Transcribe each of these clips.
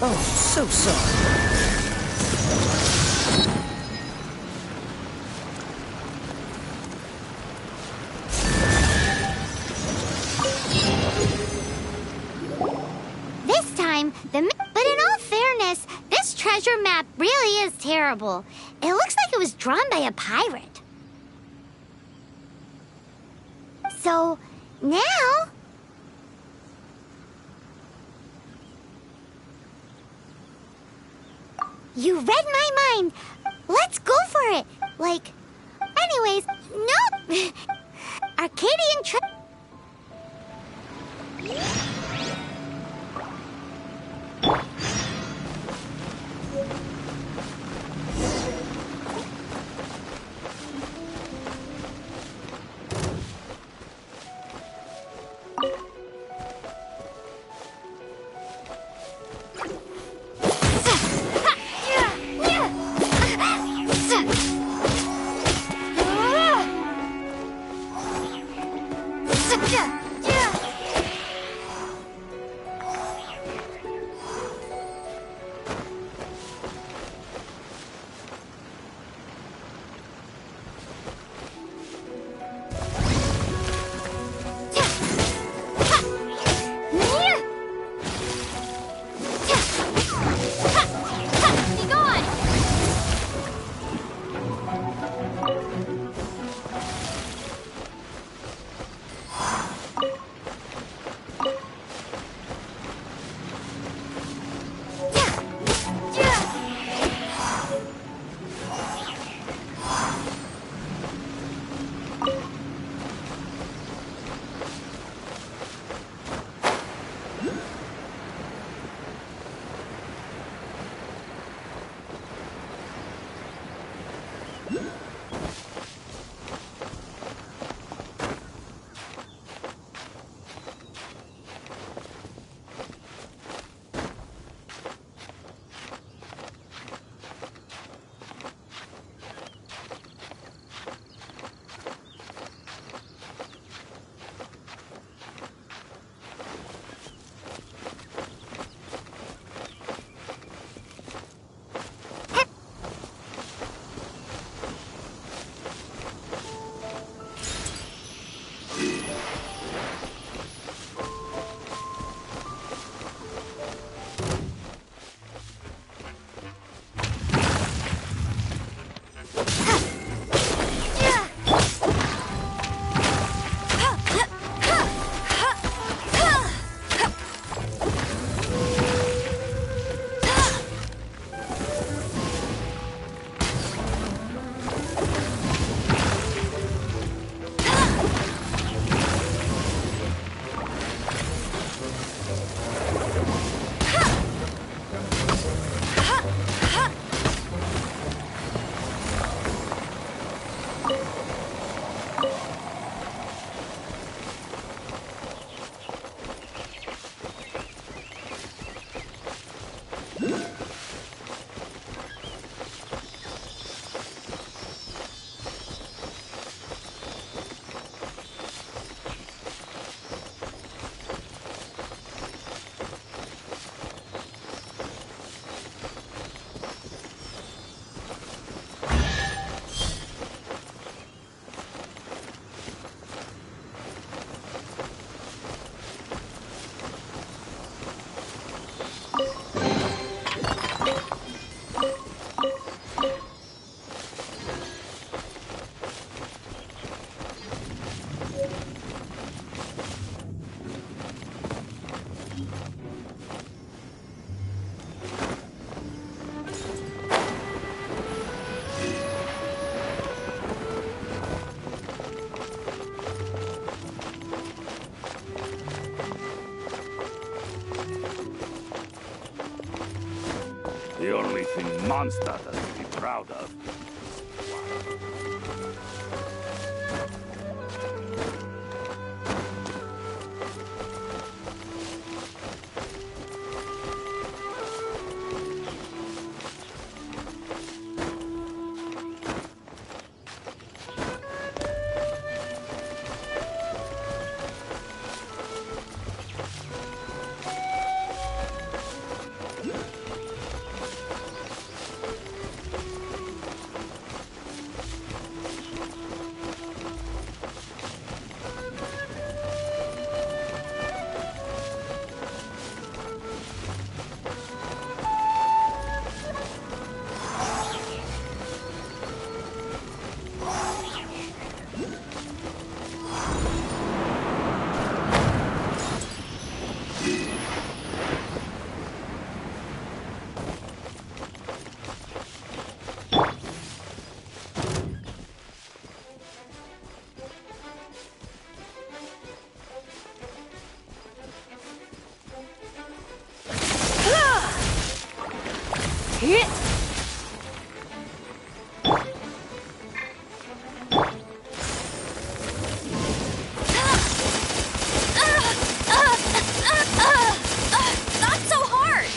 Oh, so sorry. This time, but in all fairness, this treasure map really is terrible. It looks like it was drawn by a pirate. So, now... You read my mind. Let's go for it. Like, anyways, no. Arcadian The only thing Mondstadt has to be proud of. Yeah. Not so hard!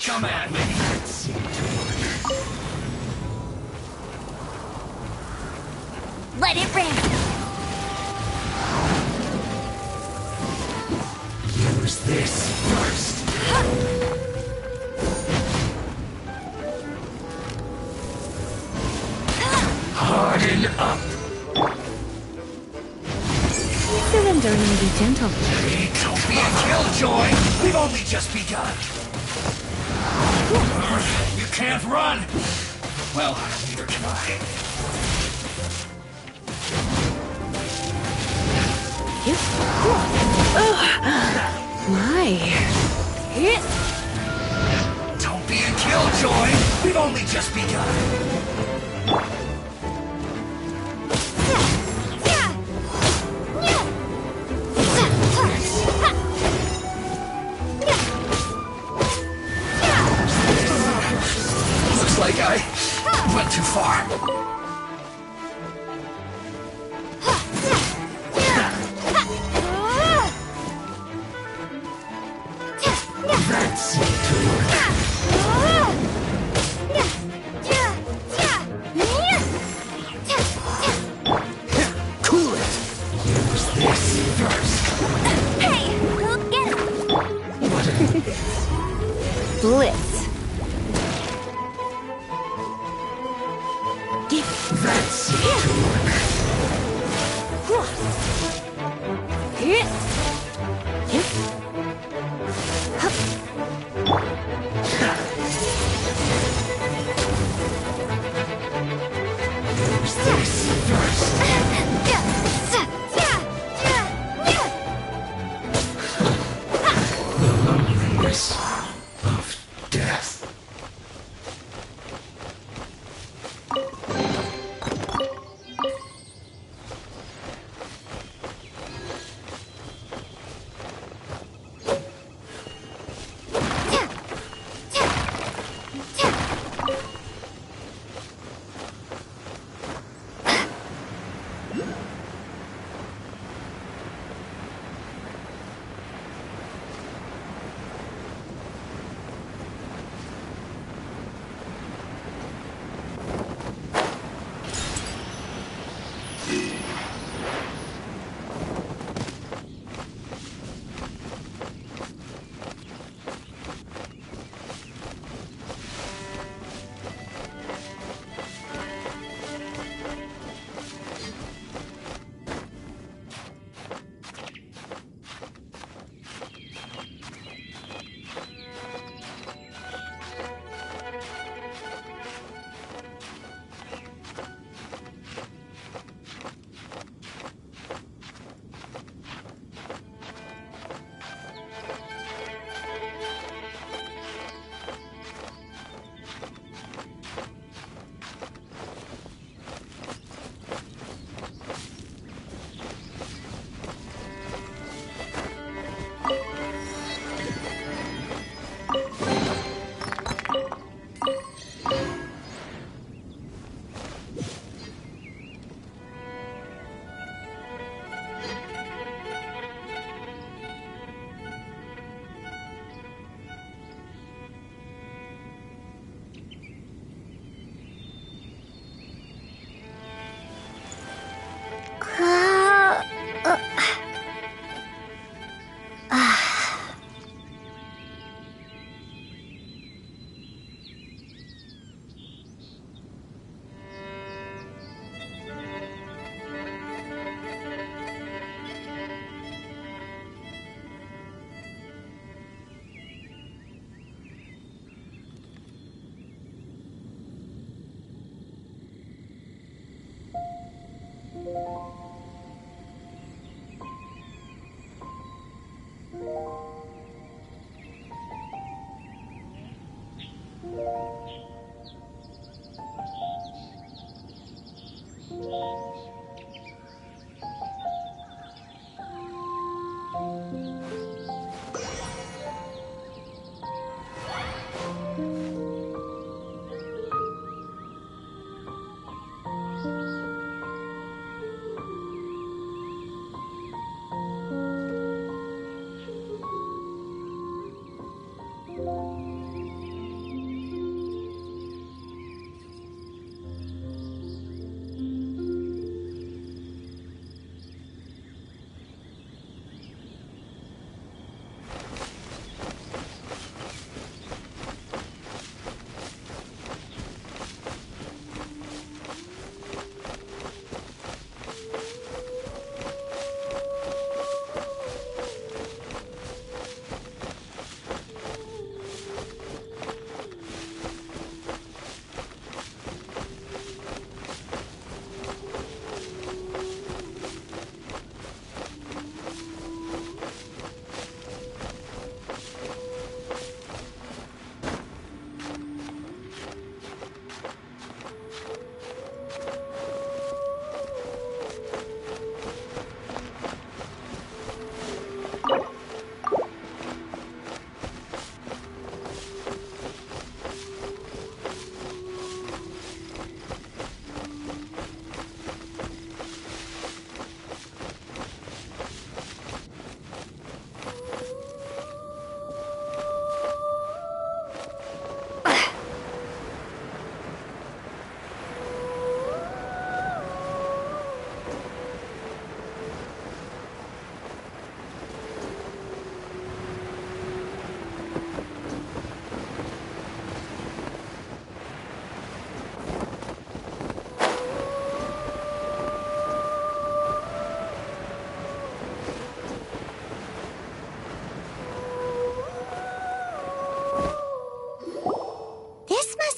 Come at me. Let it rip! Use this first. Harden up. Surrender may be gentle. Don't be a killjoy. We've only just begun. You can't run. Well, neither can I. My. Don't be a killjoy. We've only just begun. Looks like I went too far. Cool it. Use this first. Hey, go get him! Blitz. Give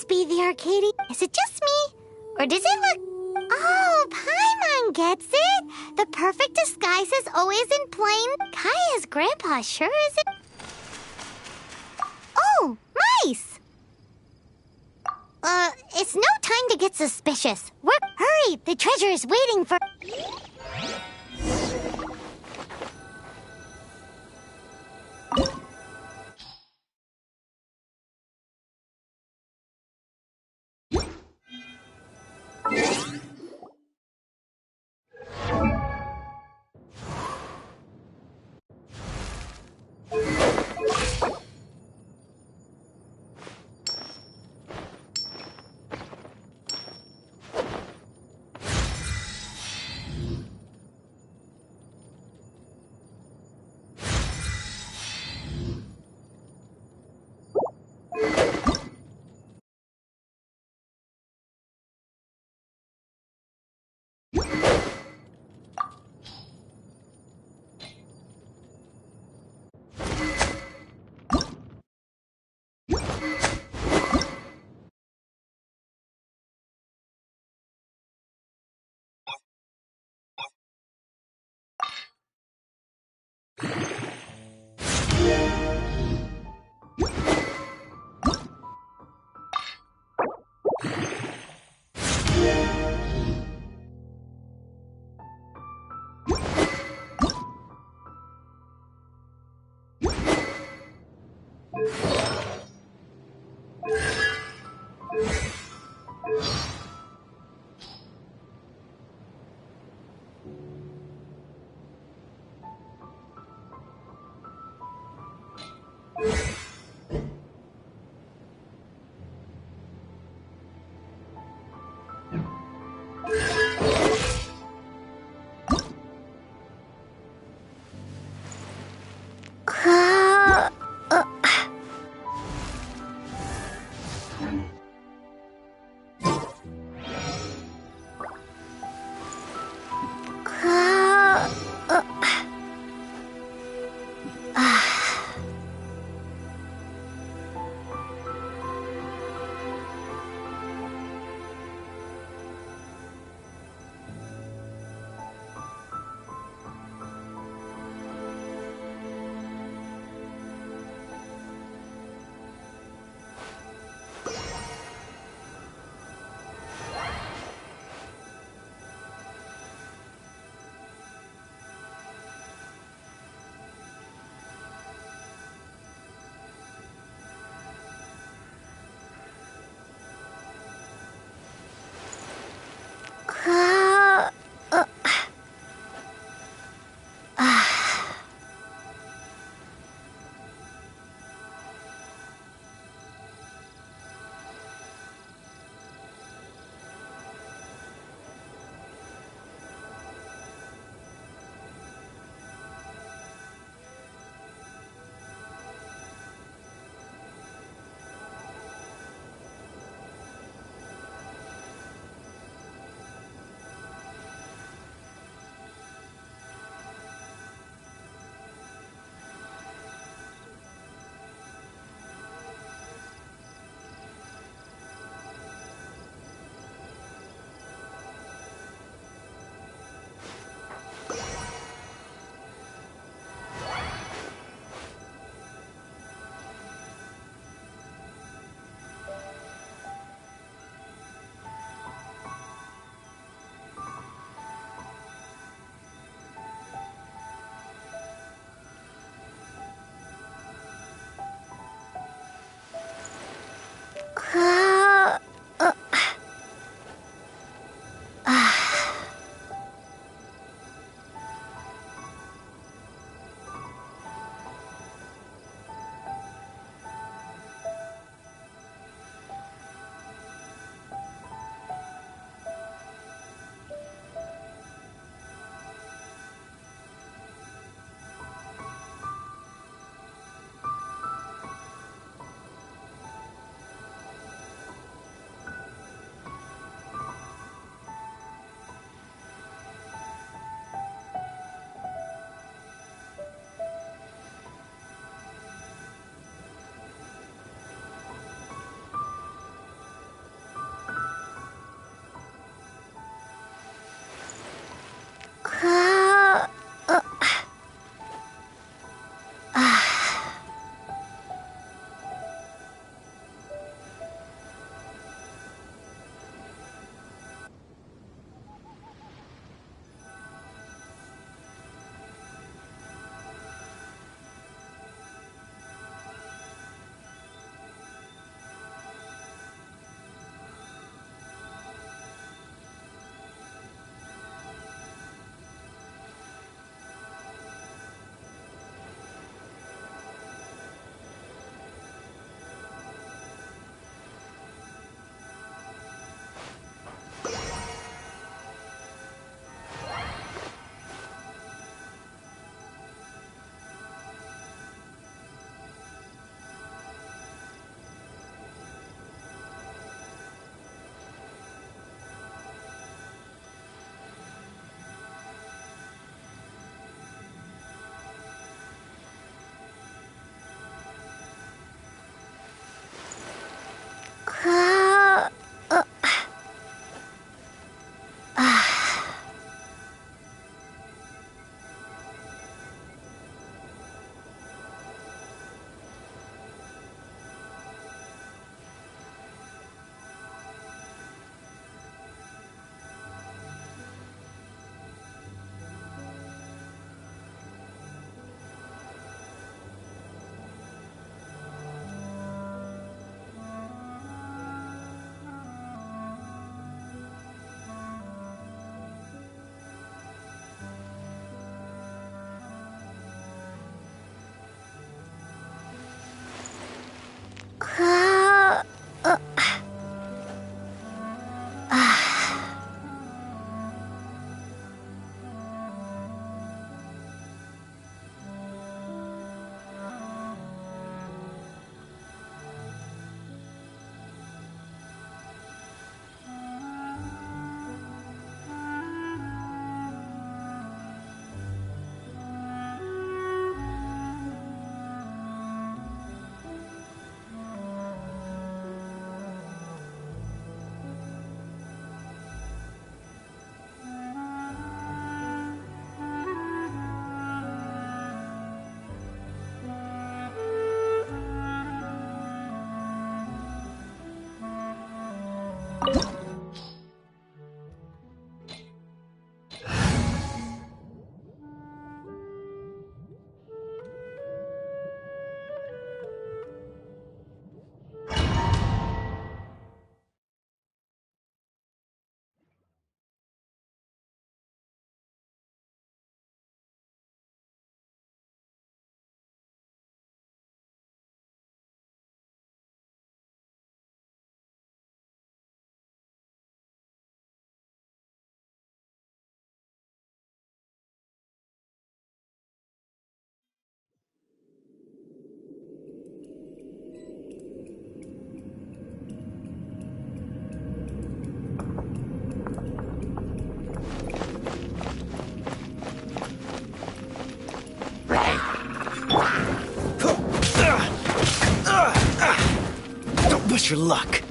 must be the Arcadia. Is it just me? Or does it look... Oh, Paimon gets it! The perfect disguise is always in plain... Kaya's grandpa sure isn't... Oh, mice! It's no time to get suspicious. Hurry! The treasure is waiting for... Uh, uh, Don't push your luck.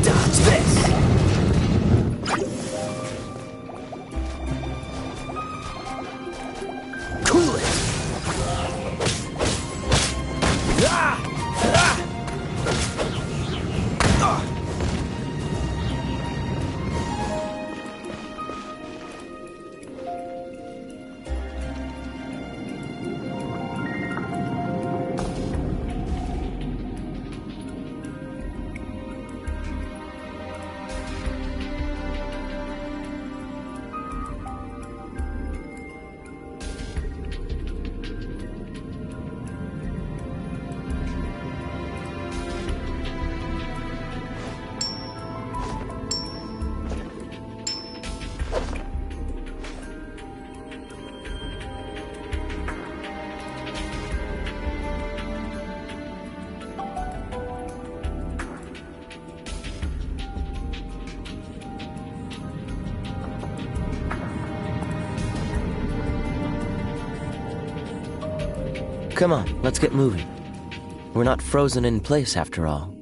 Dodge this. Cool it. Come on, let's get moving. We're not frozen in place after all.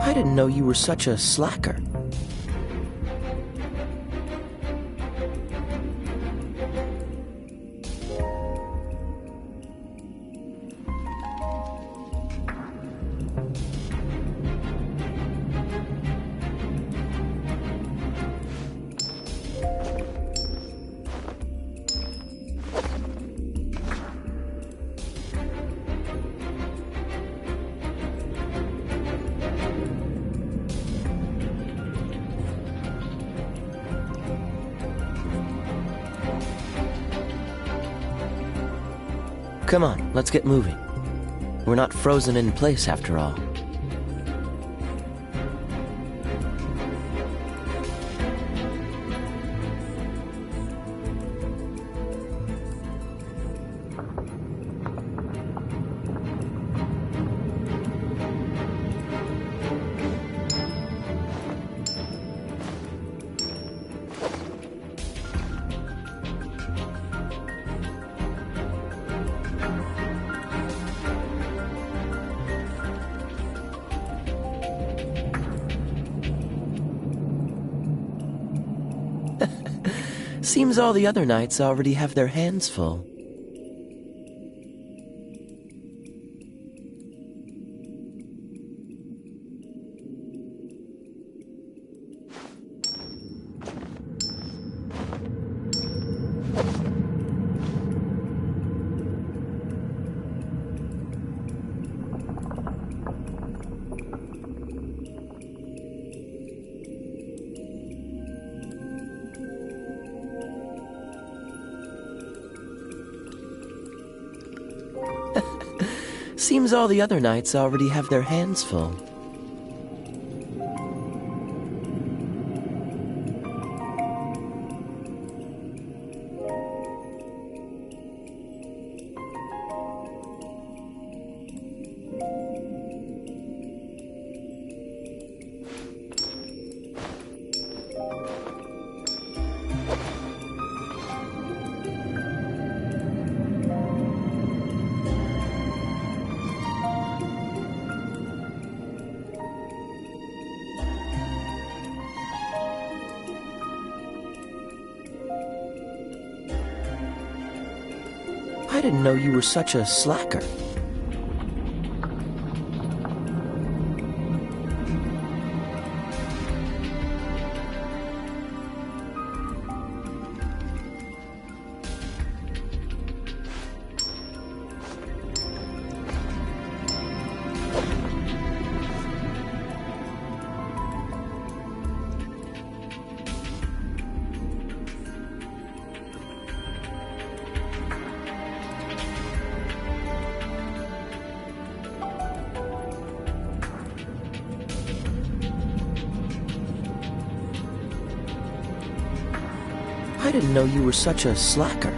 I didn't know you were such a slacker. Come on, let's get moving. We're not frozen in place after all. Seems all the other knights already have their hands full. Seems all the other knights already have their hands full. I didn't know you were such a slacker. I didn't know you were such a slacker.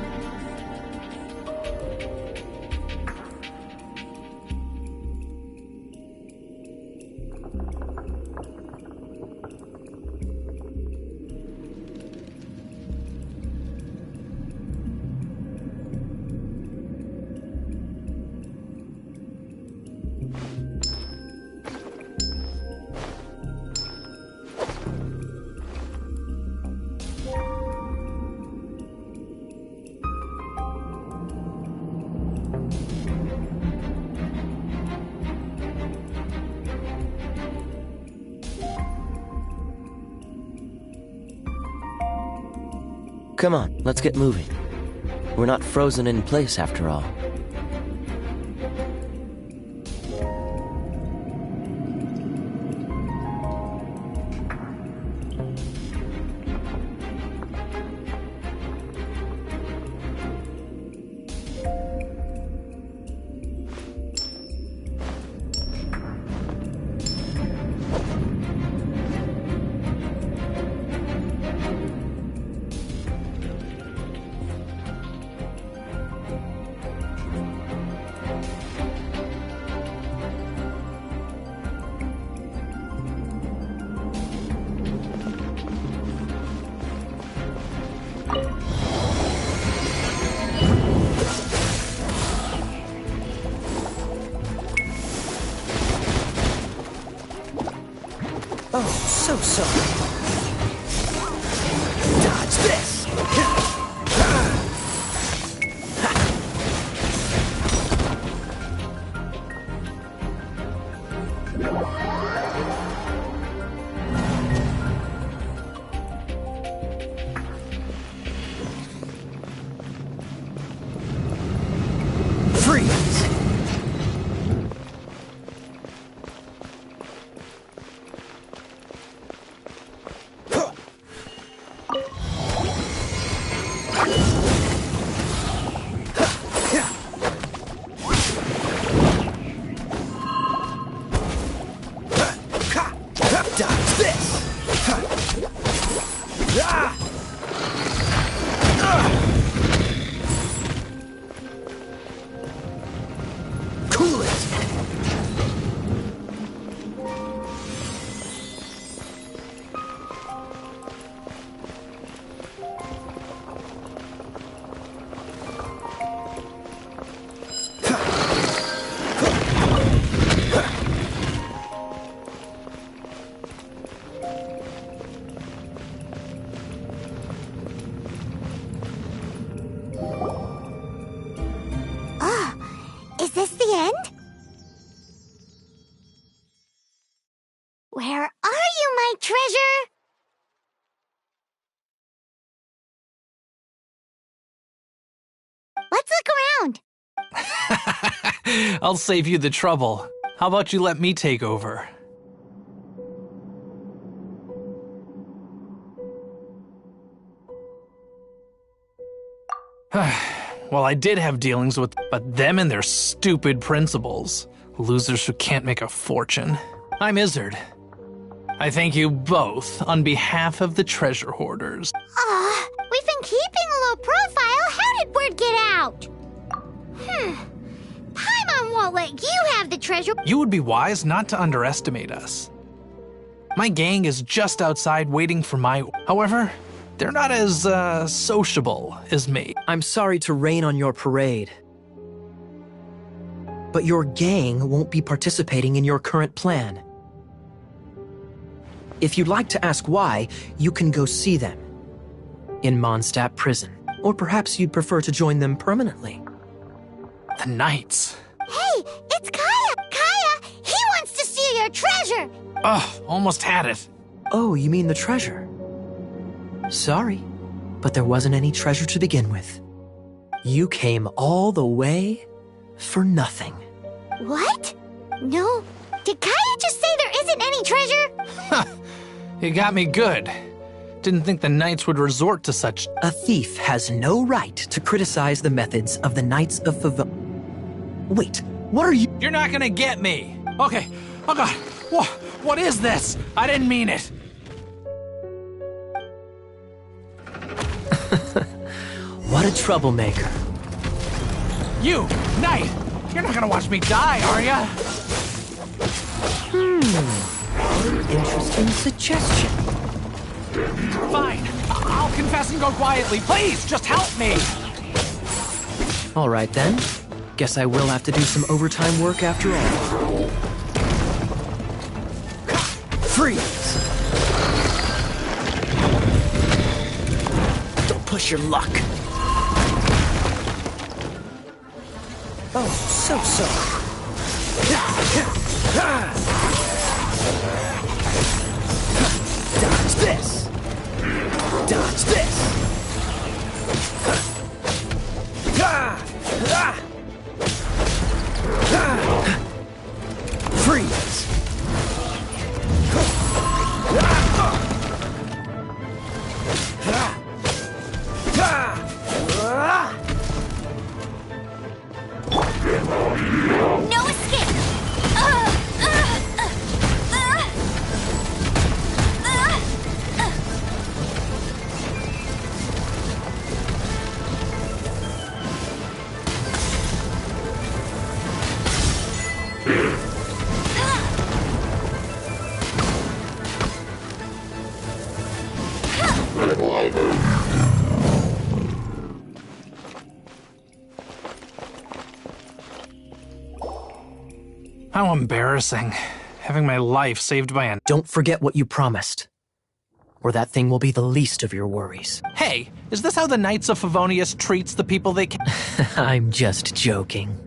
Come on, let's get moving. We're not frozen in place after all. so sorry. Dodge this! Freeze! Dodge this! Ah! Cool it! Is this the end? Where are you, my treasure? Let's look around. I'll save you the trouble. How about you let me take over? Well, I did have dealings with but them and their stupid principals. Losers who can't make a fortune. I'm Izzard. I thank you both on behalf of the treasure hoarders. We've been keeping a low profile. How did word get out? Paimon won't let you have the treasure. You would be wise not to underestimate us. My gang is just outside waiting for my... However, they're not as, sociable as me. I'm sorry to rain on your parade, but your gang won't be participating in your current plan. If you'd like to ask why, you can go see them in Mondstadt prison. Or perhaps you'd prefer to join them permanently. The Knights. Hey, it's Kaya! Kaya! He wants to steal your treasure! Ugh, almost had it. Oh, you mean the treasure? Sorry, but there wasn't any treasure to begin with. You came all the way for nothing. What? No. Did Kaya just say there isn't any treasure? You got me good. Didn't think the Knights would resort to such... A thief has no right to criticize the methods of the Knights of Favon. Wait, what are you... You're not gonna get me. Okay. Oh god. What is this? I didn't mean it. What a troublemaker. You, Knight! You're not gonna watch me die, are ya? Interesting suggestion. Fine. I'll confess and go quietly. Please, just help me. All right then. Guess I will have to do some overtime work after all. Freeze! Don't push your luck. Oh, so sorry. Dodge this! Dodge this! Freeze! No escape! How embarrassing. Having my life saved by an... Don't forget what you promised. or that thing will be the least of your worries. Hey, is this how the Knights of Favonius treats the people they I'm just joking.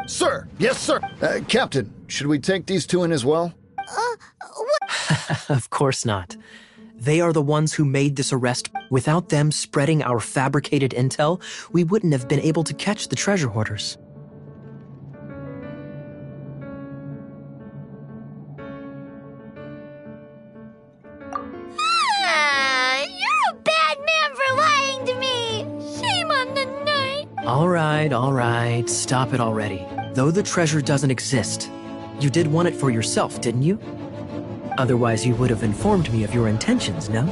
Sir! Yes, sir! Captain, should we take these two in as well? Of course not. They are the ones who made this arrest. Without them spreading our fabricated intel, we wouldn't have been able to catch the treasure hoarders. You're a bad man for lying to me. Shame on the knight. All right, stop it already. Though the treasure doesn't exist, you did want it for yourself, didn't you? Otherwise, you would have informed me of your intentions, no?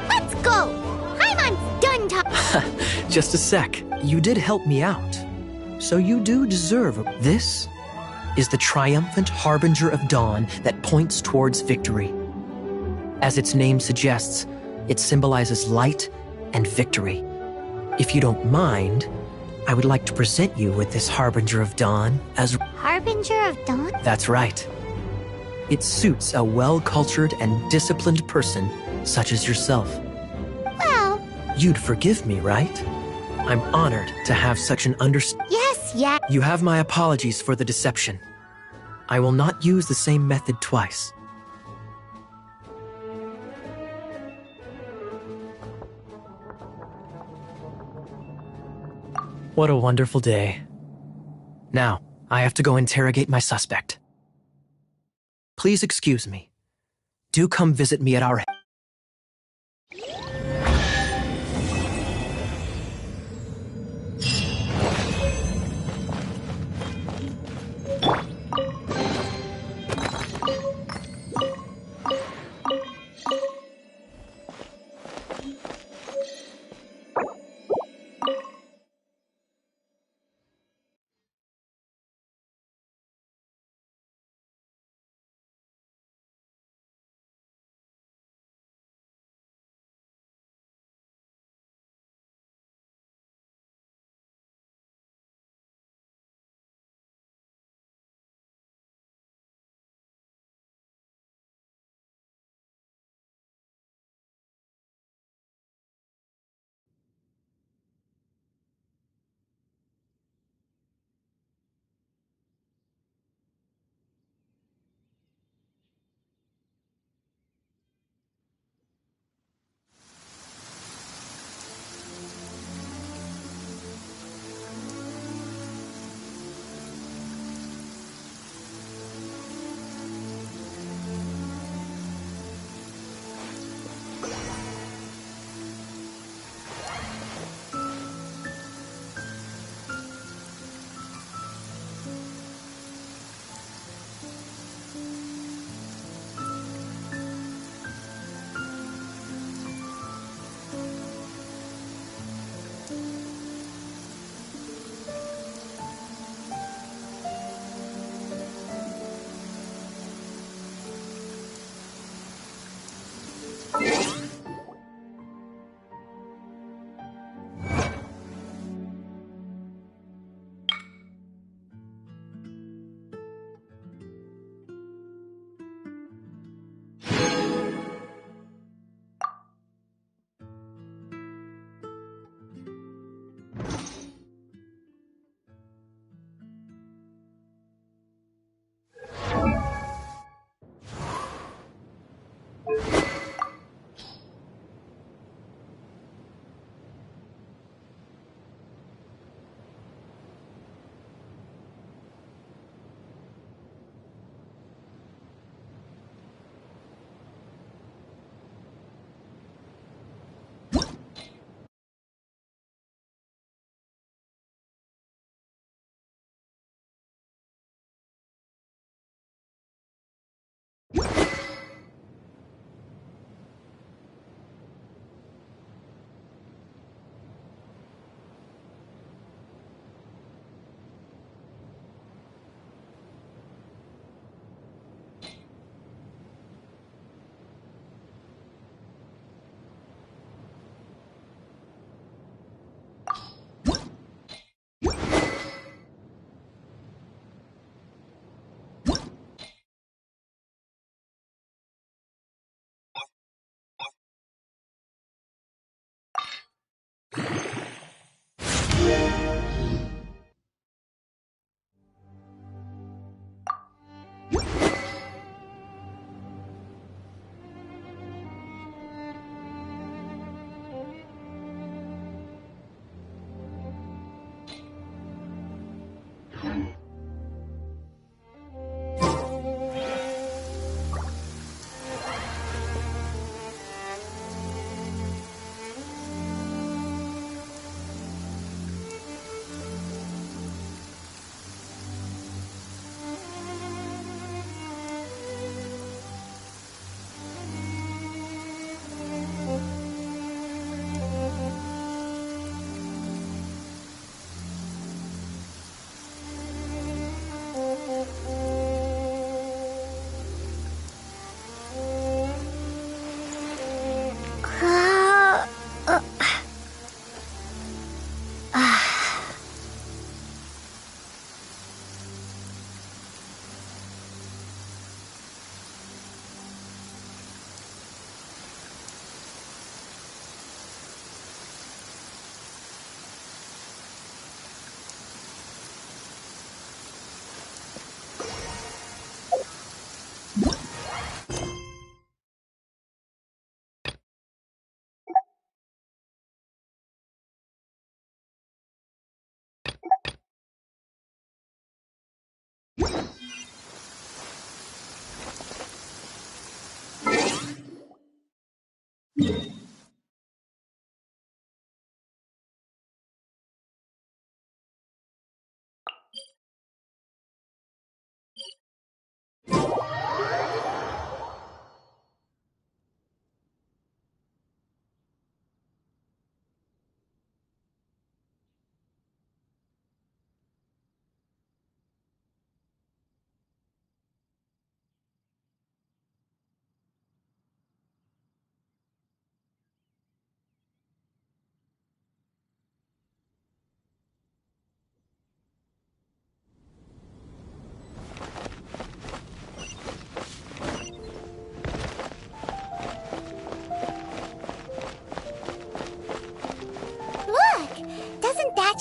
Let's go. Paimon's done talking. Just a sec. You did help me out. So you do deserve it. This is the triumphant harbinger of dawn that points towards victory. As its name suggests, it symbolizes light and victory. If you don't mind, I would like to present you with this harbinger of dawn as... Harbinger of dawn? That's right. It suits a well-cultured and disciplined person such as yourself. Well... You'd forgive me, right? I'm honored to have such an Yes. You have my apologies for the deception. I will not use the same method twice. What a wonderful day. Now, I have to go interrogate my suspect. Please excuse me. Do come visit me at our...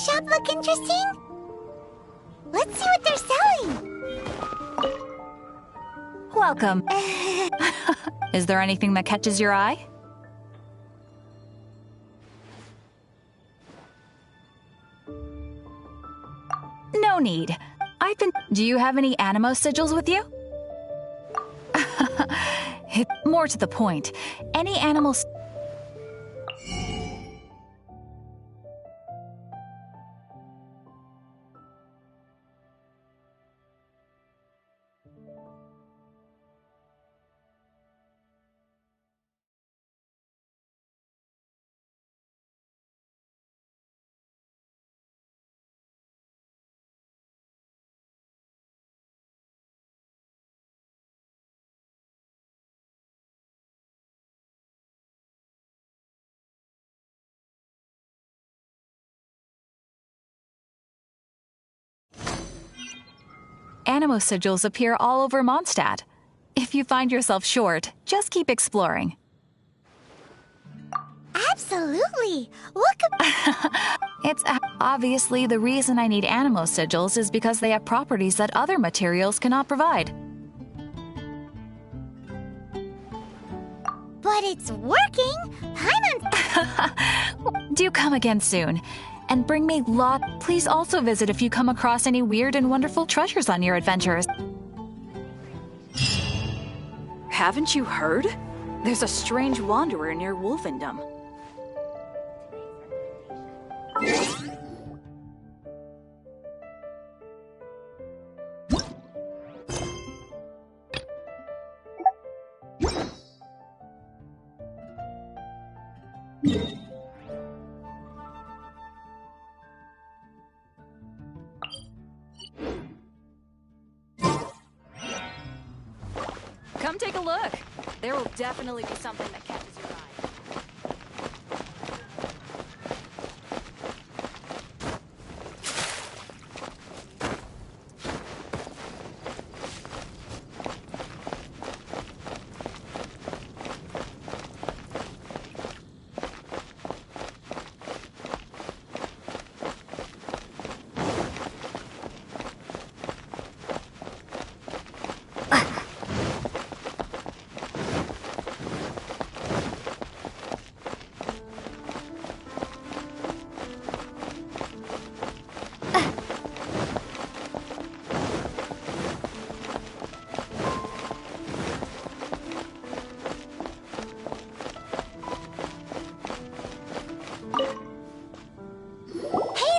shop look interesting? Let's see what they're selling. Welcome. Is there anything that catches your eye? No need. Do you have any animo sigils with you? More to the point, any animals. Animo sigils appear all over Mondstadt. If you find yourself short, just keep exploring. Absolutely. Look. It's obviously the reason I need animo sigils is because they have properties that other materials cannot provide. But it's working. Paimon. Do come again soon. And bring me Please also visit if you come across any weird and wonderful treasures on your adventures. Haven't you heard? There's a strange wanderer near Wolfendom. Come take a look. There will definitely be something that catches your eye.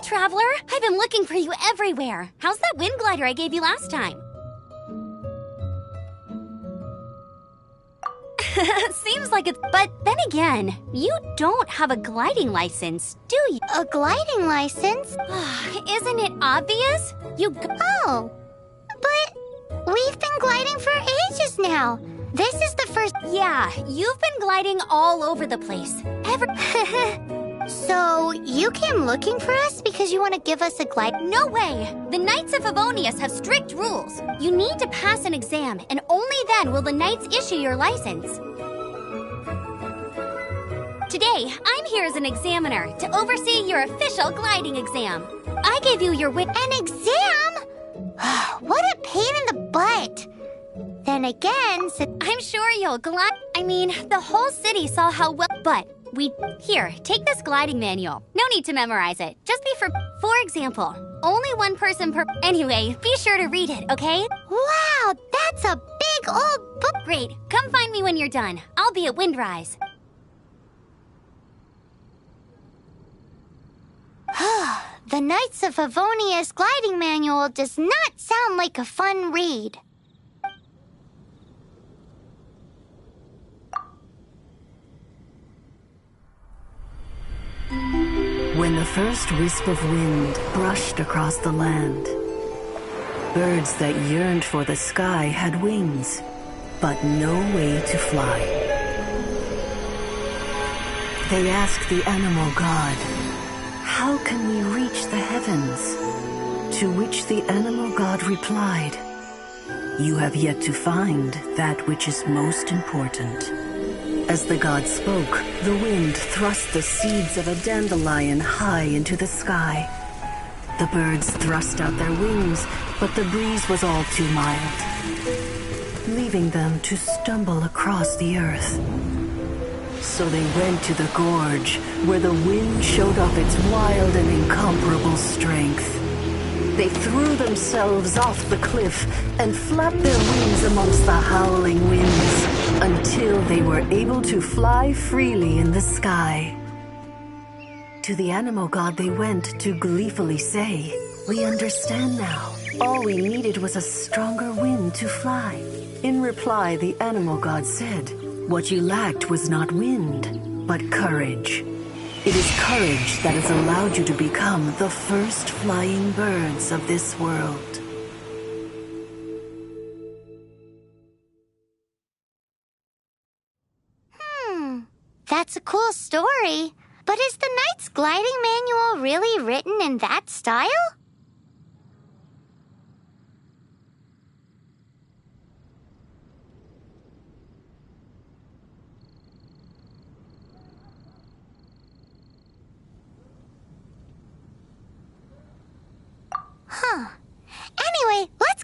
Traveler, I've been looking for you everywhere. How's that wind glider I gave you last time? Seems like it's... But then again, you don't have a gliding license, do you? A gliding license? Isn't it obvious? Oh, but we've been gliding for ages now. This is the first... Yeah, you've been gliding all over the place. So, you came looking for us because you want to give us a glide? No way! The Knights of Favonius have strict rules. You need to pass an exam, and only then will the Knights issue your license. Today, I'm here as an examiner to oversee your official gliding exam. I gave you your An exam? What a pain in the butt! Then again, I'm sure you'll glide... I mean, the whole city saw how well... But... Here, take this gliding manual. No need to memorize it. Just be for example, only one person per... Anyway, be sure to read it, okay? Wow, that's a big old book. Great, come find me when you're done. I'll be at Windrise. The Knights of Favonius gliding manual does not sound like a fun read. When the first wisp of wind brushed across the land, birds that yearned for the sky had wings, but no way to fly. They asked the animal god, "How can we reach the heavens?" To which the animal god replied, "You have yet to find that which is most important." As the god spoke, the wind thrust the seeds of a dandelion high into the sky. The birds thrust out their wings, but the breeze was all too mild, leaving them to stumble across the earth. So they went to the gorge, where the wind showed off its wild and incomparable strength. They threw themselves off the cliff and flapped their wings amongst the howling winds until they were able to fly freely in the sky. To the animal god they went to gleefully say, "We understand now. All we needed was a stronger wind to fly." In reply, the animal god said, "What you lacked was not wind, but courage. It is courage that has allowed you to become the first flying birds of this world." That's a cool story. But is the Knight's gliding manual really written in that style? Huh. Anyway, let's...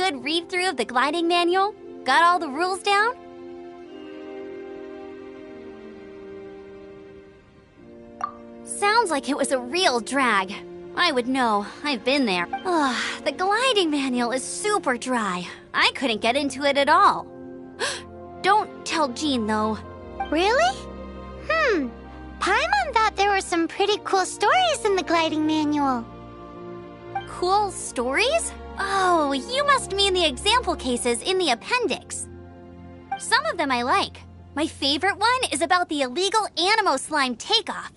good read-through of the gliding manual? Got all the rules down? Sounds like it was a real drag. I would know. I've been there. Ugh, the gliding manual is super dry. I couldn't get into it at all. Don't tell Jean, though. Really? Paimon thought there were some pretty cool stories in the gliding manual. Cool stories? Oh, you must mean the example cases in the appendix. Some of them I like. My favorite one is about the illegal Animo slime takeoff.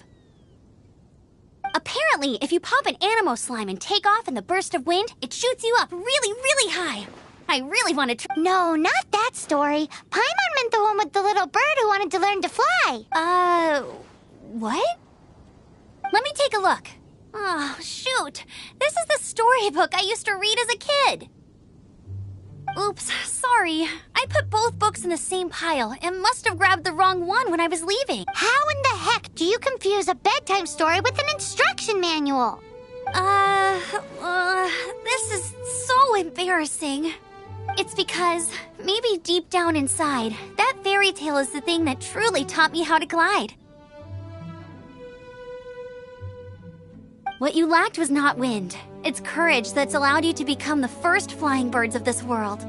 Apparently, if you pop an Animo slime and take off in the burst of wind, it shoots you up really, really high. I really want to try. No, not that story. Paimon meant the one with the little bird who wanted to learn to fly. What? Let me take a look. Oh, shoot. This is the storybook I used to read as a kid. Oops, sorry. I put both books in the same pile and must have grabbed the wrong one when I was leaving. How in the heck do you confuse a bedtime story with an instruction manual? This is so embarrassing. It's because, maybe deep down inside, that fairy tale is the thing that truly taught me how to glide. What you lacked was not wind. It's courage that's allowed you to become the first flying birds of this world.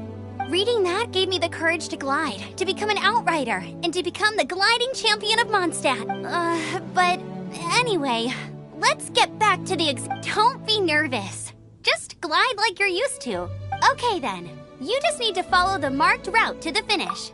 Reading that gave me the courage to glide, to become an outrider, and to become the gliding champion of Mondstadt. But anyway, let's get back to the Don't be nervous. Just glide like you're used to. Okay then, you just need to follow the marked route to the finish.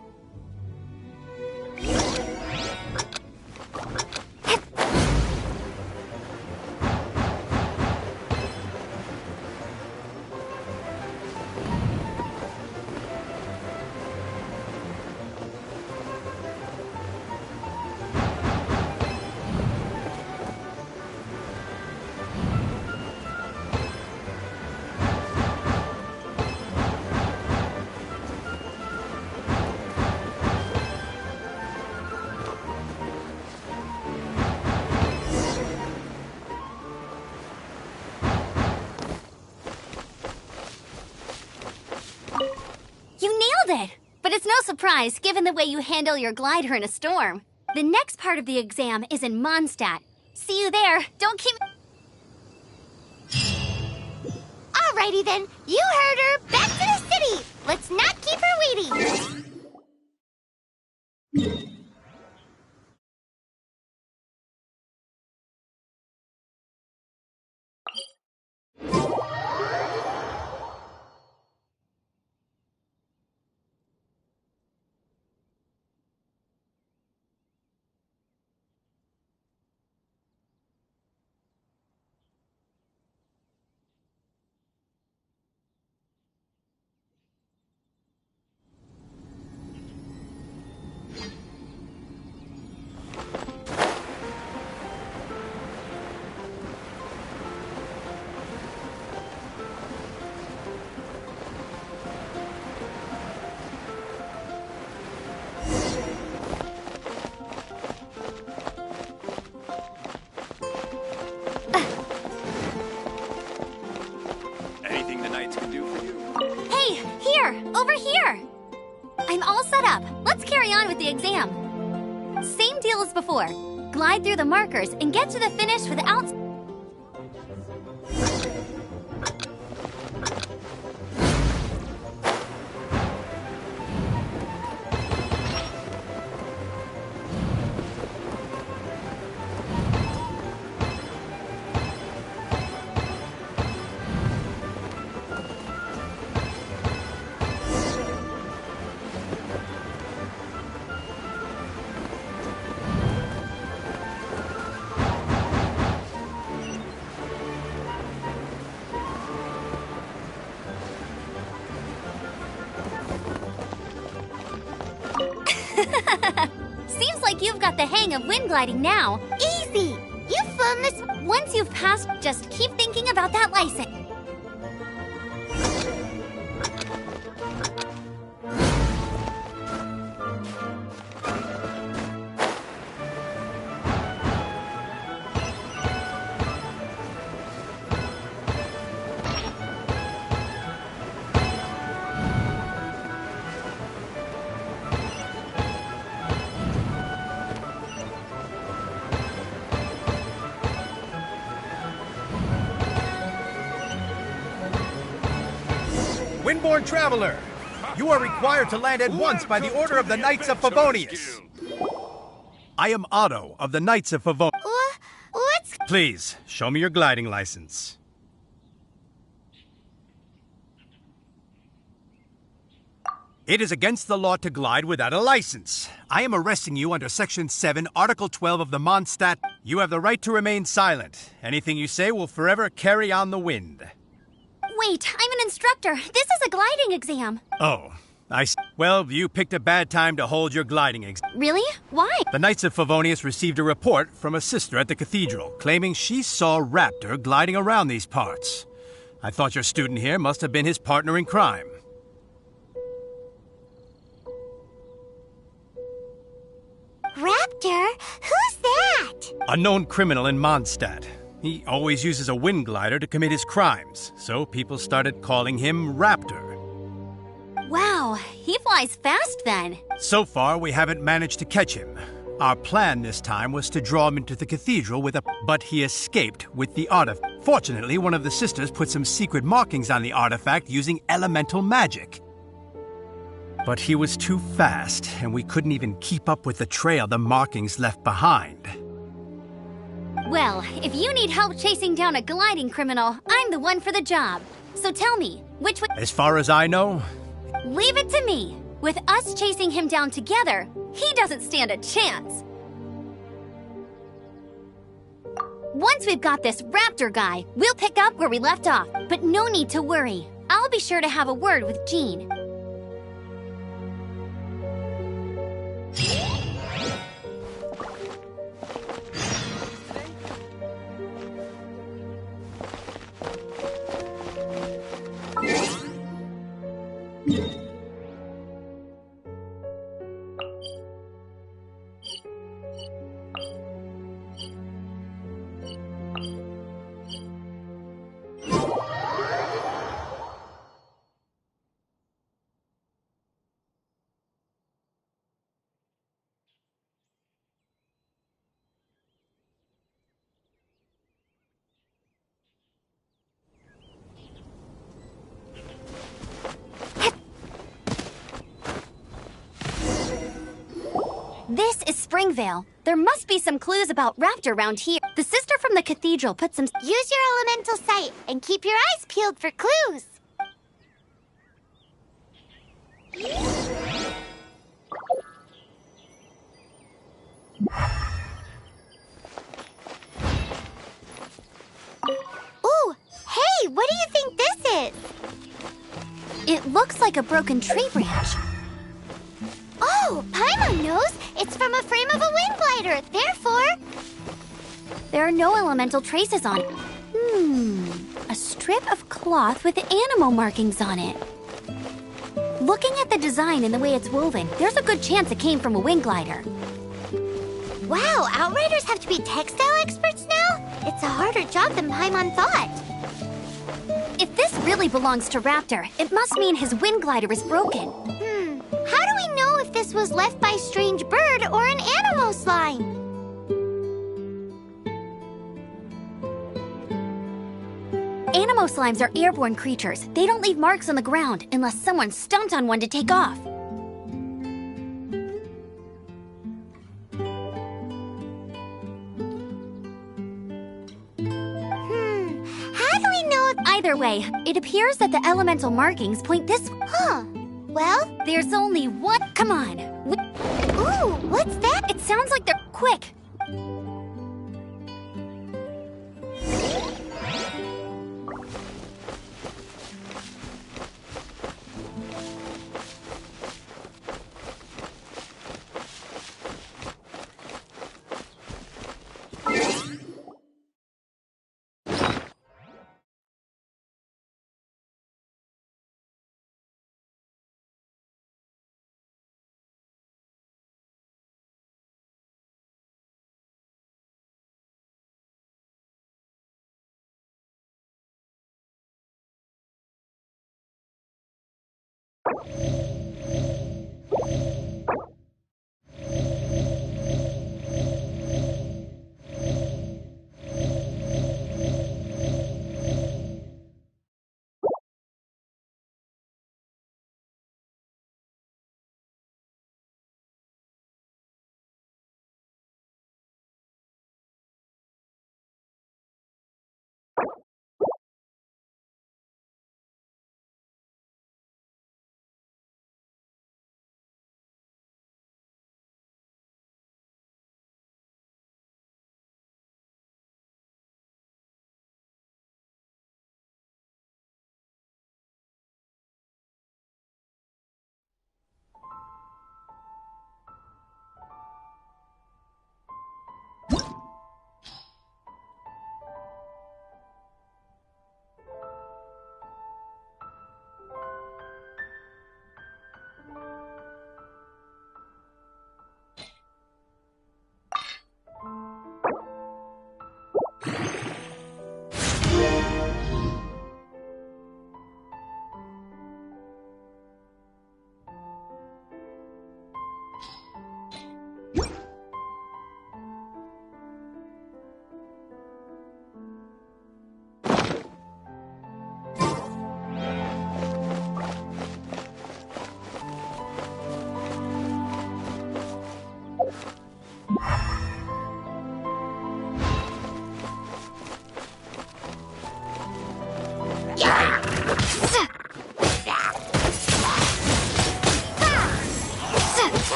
But it's no surprise, given the way you handle your glider in a storm. The next part of the exam is in Mondstadt. See you there. Don't keep... Alrighty then. You heard her. Back to the city. Let's not keep her waiting. Over here! I'm all set up. Let's carry on with the exam. Same deal as before. Glide through the markers and get to the finish without... Seems like you've got the hang of wind gliding now. Easy! You've flown this... Once you've passed, just keep thinking about that license. Airborne traveler! You are required to land at once by the order of the Knights of Favonius. I am Otto of the Knights of Favonius. What's... Please, show me your gliding license. It is against the law to glide without a license. I am arresting you under Section 7, Article 12 of the Mondstadt. You have the right to remain silent. Anything you say will forever carry on the wind. Wait, I'm an instructor. This is a gliding exam. Oh, well, you picked a bad time to hold your gliding exam. Really? Why? The Knights of Favonius received a report from a sister at the cathedral, claiming she saw Raptor gliding around these parts. I thought your student here must have been his partner in crime. Raptor? Who's that? A known criminal in Mondstadt. He always uses a wind glider to commit his crimes, so people started calling him Raptor. Wow, he flies fast then. So far, we haven't managed to catch him. Our plan this time was to draw him into the cathedral but he escaped with the artifact. Fortunately, one of the sisters put some secret markings on the artifact using elemental magic. But he was too fast, and we couldn't even keep up with the trail the markings left behind. Well, if you need help chasing down a gliding criminal, I'm the one for the job. So tell me, which way... As far as I know... Leave it to me. With us chasing him down together, he doesn't stand a chance. Once we've got this Raptor guy, we'll pick up where we left off. But no need to worry. I'll be sure to have a word with Jean. This is Springvale. There must be some clues about Raptor around here. The sister from the cathedral put some... Use your elemental sight and keep your eyes peeled for clues. Ooh, hey, what do you think this is? It looks like a broken tree branch. Oh, Paimon knows! It's from a frame of a wind glider, therefore... There are no elemental traces on it. A strip of cloth with animal markings on it. Looking at the design and the way it's woven, there's a good chance it came from a wind glider. Wow, Outriders have to be textile experts now? It's a harder job than Paimon thought. If this really belongs to Raptor, it must mean his wind glider is broken. How do we know if this was left by a strange bird or an animal slime? Animal slimes are airborne creatures. They don't leave marks on the ground unless someone stomped on one to take off. How do we know? Either way, it appears that the elemental markings point this... Well, there's only one... Come on. Ooh, what's that? It sounds like they're... Quick.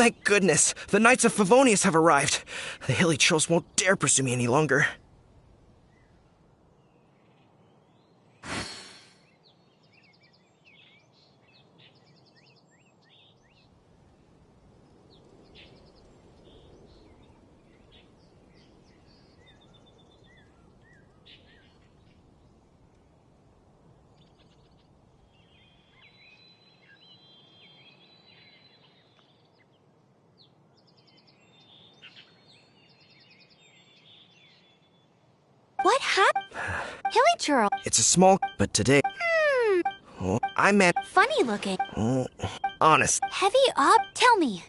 Thank goodness, the Knights of Favonius have arrived. The hilly trolls won't dare pursue me any longer. What happened? Hilly Churl. It's a small, but today... Oh, I meant... Funny looking. Oh, honest. Heavy up? Tell me.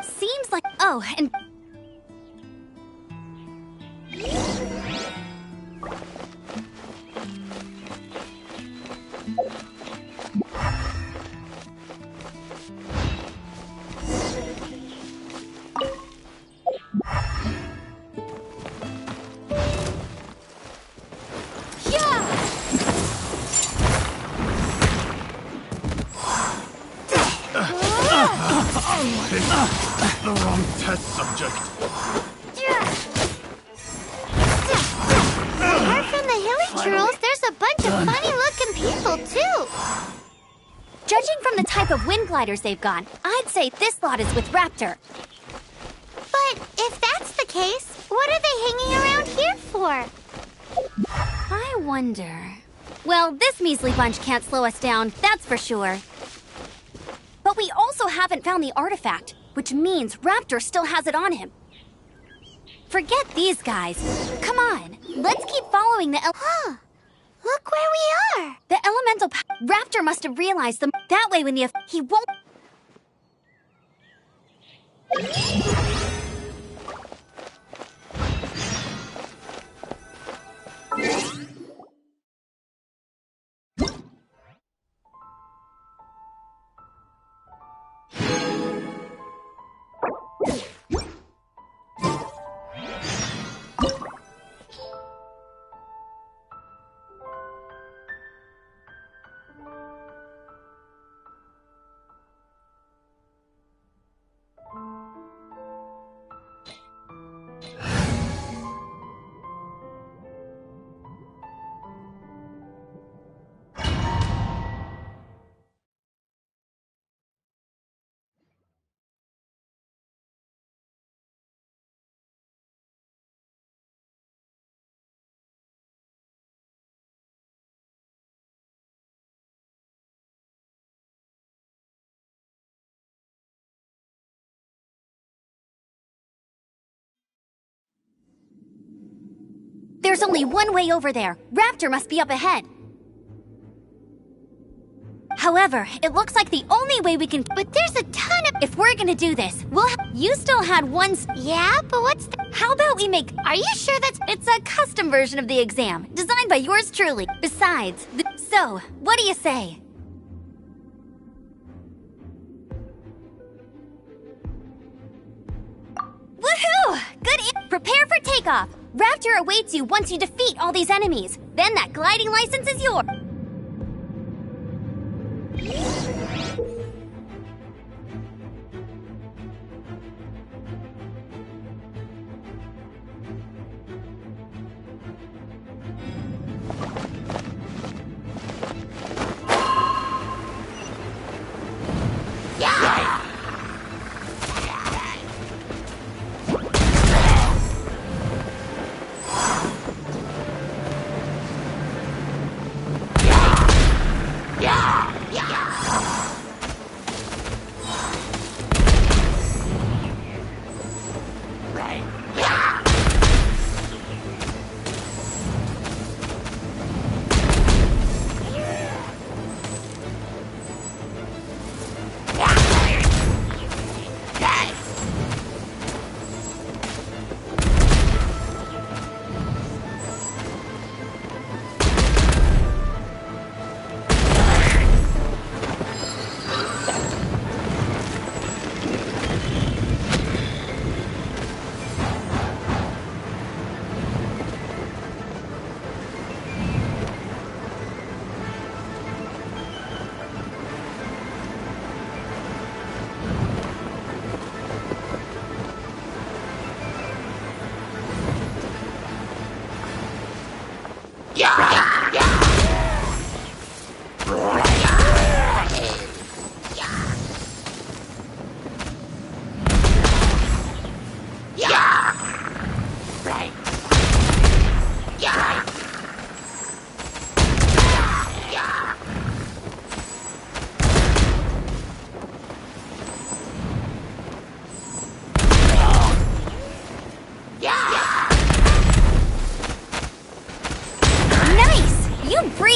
Seems like... Oh, and... The wrong test subject. Apart from the Hilly Churls, there's a bunch of funny-looking people, too. Judging from the type of wind gliders they've got, I'd say this lot is with Raptor. But if that's the case, what are they hanging around here for? I wonder... Well, this measly bunch can't slow us down, that's for sure. But we also haven't found the artifact, which means Raptor still has it on him. Forget these guys. Come on, let's keep following the look where we are! The elemental Raptor must have realized them. That way when he won't... There's only one way over there. Raptor must be up ahead. However, it looks like the only way we can... But there's a ton of... If we're gonna do this, you still had one... Yeah, but what's... How about we make... Are you sure that's... It's a custom version of the exam, designed by yours truly. Besides... So, what do you say? Woohoo! Good... Prepare for takeoff. Raptor awaits you once you defeat all these enemies. Then that gliding license is yours.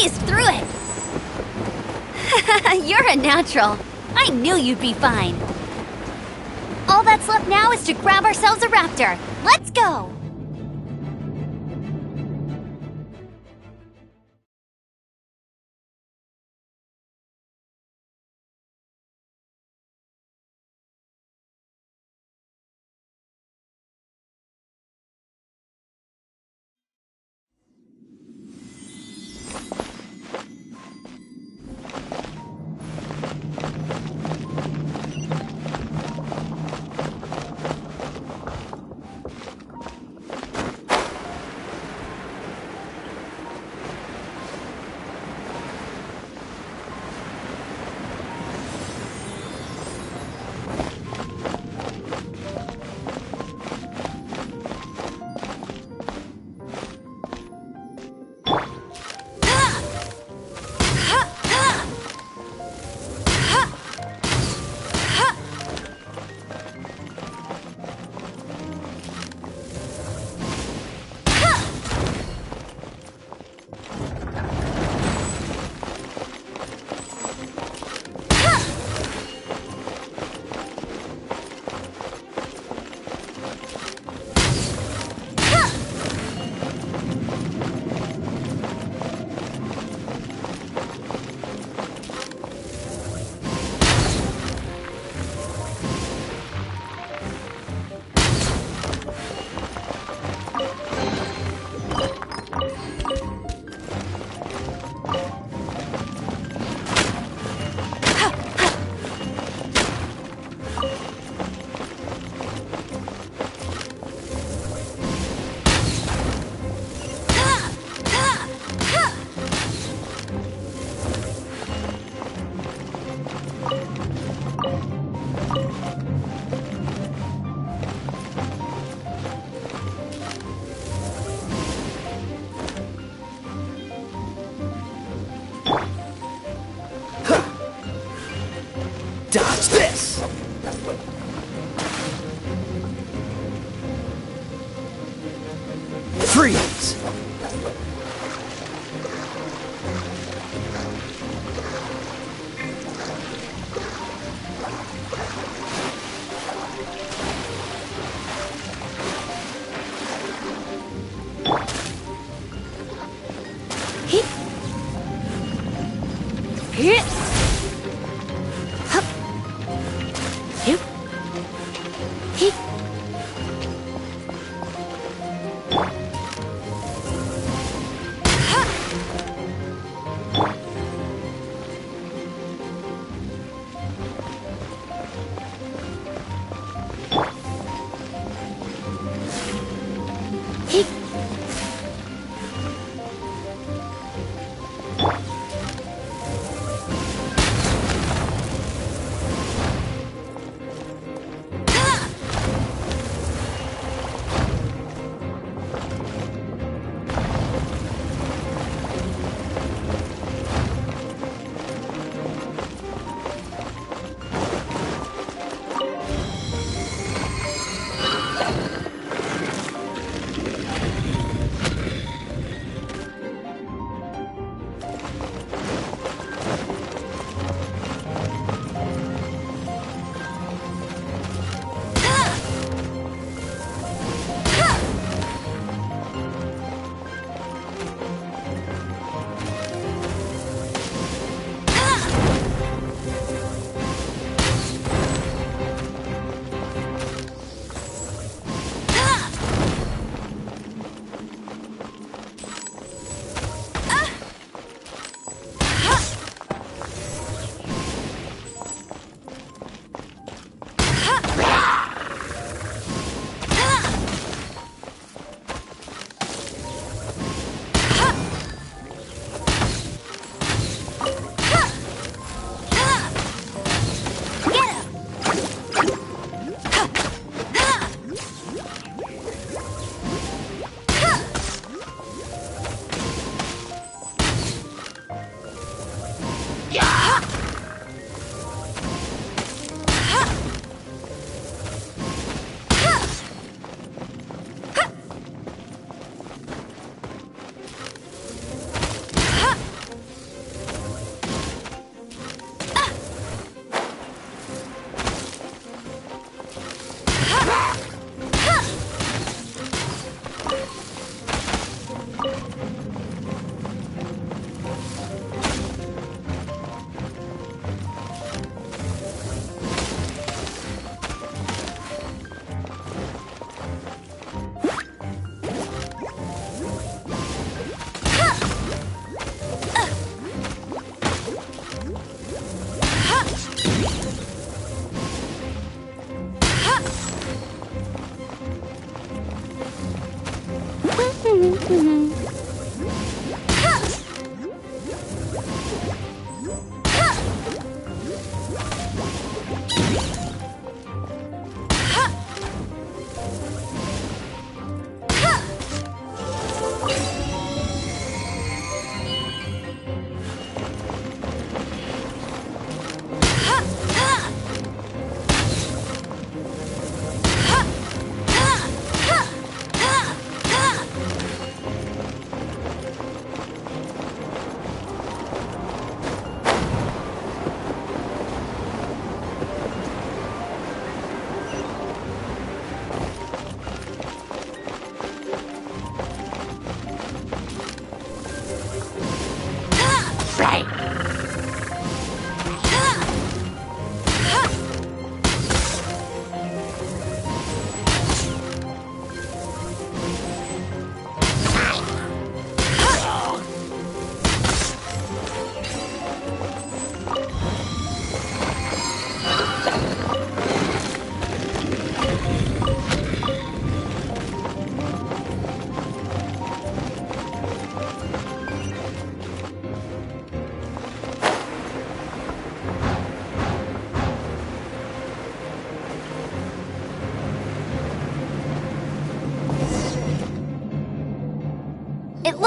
breezed through it. You're a natural. I knew you'd be fine. All that's left now is to grab ourselves a raptor. Let's go! Dodge this! Freeze!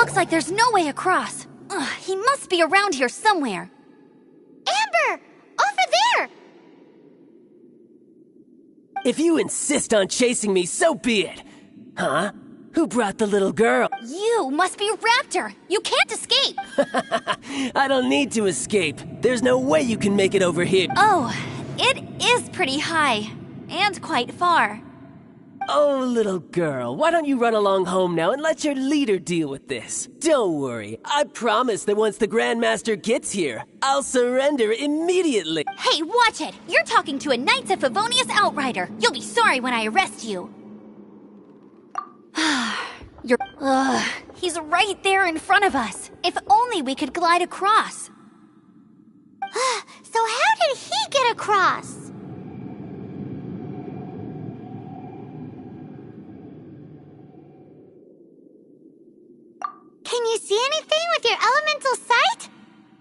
Looks like there's no way across. Ugh, he must be around here somewhere. Amber! Over there! If you insist on chasing me, so be it. Huh? Who brought the little girl? You must be Raptor! You can't escape! I don't need to escape. There's no way you can make it over here. Oh, it is pretty high. And quite far. Oh, little girl, why don't you run along home now and let your leader deal with this? Don't worry, I promise that once the Grandmaster gets here, I'll surrender immediately. Hey, watch it! You're talking to a Knights of Favonius outrider. You'll be sorry when I arrest you. He's right there in front of us. If only we could glide across. So how did he get across? Can you see anything with your elemental sight?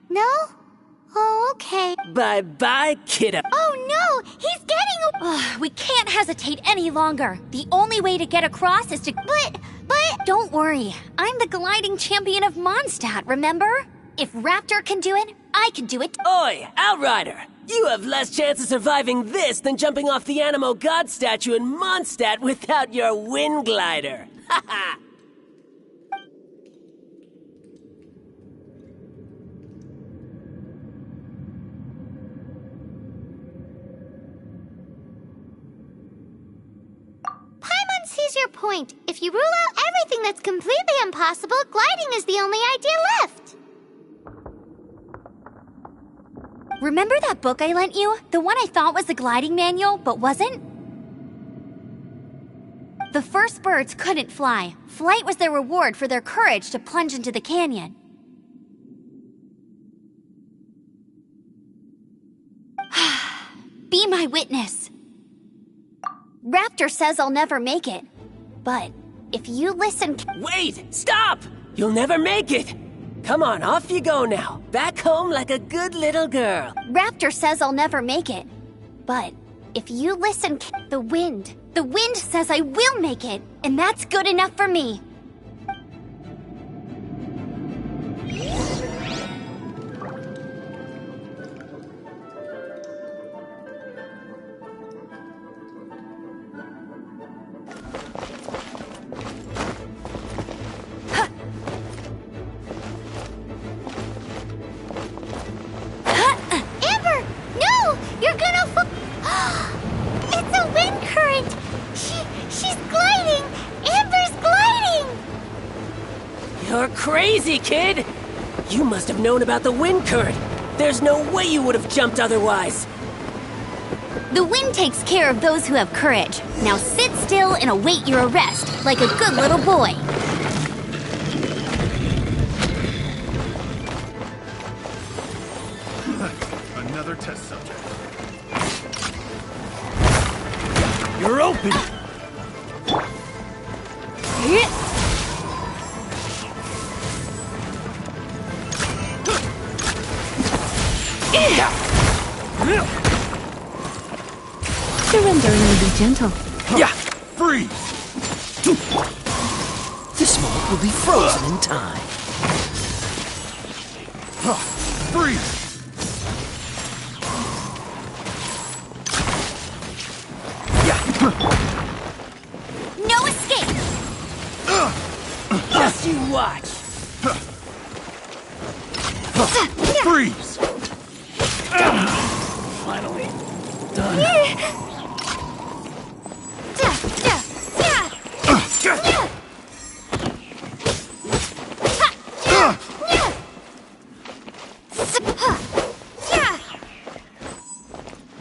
No? Oh, okay. Bye-bye, kiddo. Oh no! He's getting we can't hesitate any longer. The only way to get across is to... But... Don't worry. I'm the gliding champion of Mondstadt, remember? If Raptor can do it, I can do it. Oi, Outrider! You have less chance of surviving this than jumping off the Animo God statue in Mondstadt without your wind glider. Ha ha! Paimon sees your point. If you rule out everything that's completely impossible, gliding is the only idea left. Remember that book I lent you? The one I thought was the gliding manual, but wasn't? The first birds couldn't fly. Flight was their reward for their courage to plunge into the canyon. Be my witness. Raptor says I'll never make it. But if you listen... Wait! Stop! You'll never make it! Come on, off you go now. Back home like a good little girl. Raptor says I'll never make it. But if you listen... The wind says I will make it. And that's good enough for me. You're crazy, kid! You must have known about the wind current. There's no way you would have jumped otherwise. The wind takes care of those who have courage. Now sit still and await your arrest, like a good little boy. Another test subject. You're open! Surrender and be gentle. Yeah! Freeze! This moment will be frozen in time. Freeze! No escape! Just you watch! Freeze! Finally done.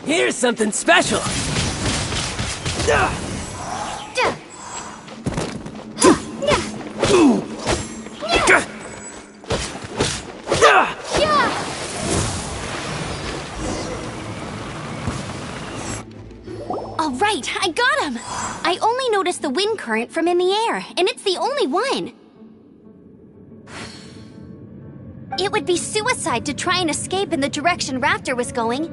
Here's something special! All right, I got him! I only noticed the wind current from in the air, and it's the only one. It would be suicide to try and escape in the direction Raptor was going.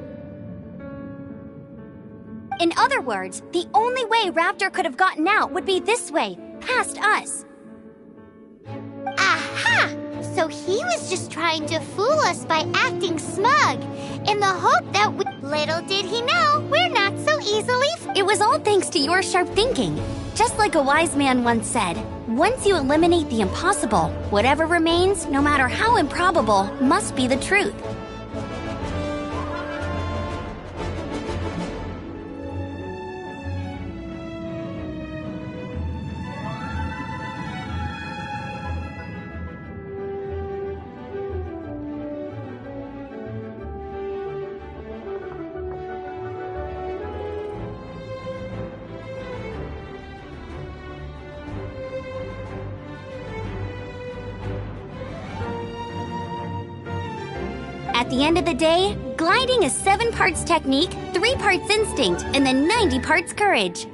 In other words, the only way Raptor could have gotten out would be this way, past us. Aha! was just trying to fool us by acting smug, in the hope that we... Little did he know, we're not so easily... It was all thanks to your sharp thinking. Just like a wise man once said, once you eliminate the impossible, whatever remains, no matter how improbable, must be the truth. At the end of the day, gliding is 7 parts technique, 3 parts instinct, and then 90 parts courage.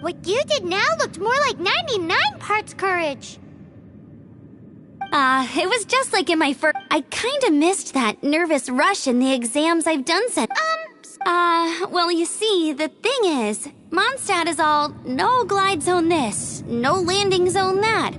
What you did now looked more like 99 parts courage. It was just like in my first... I kinda missed that nervous rush in the exams I've done since... well, you see, the thing is, Mondstadt is all, no glide zone this, no landing zone that.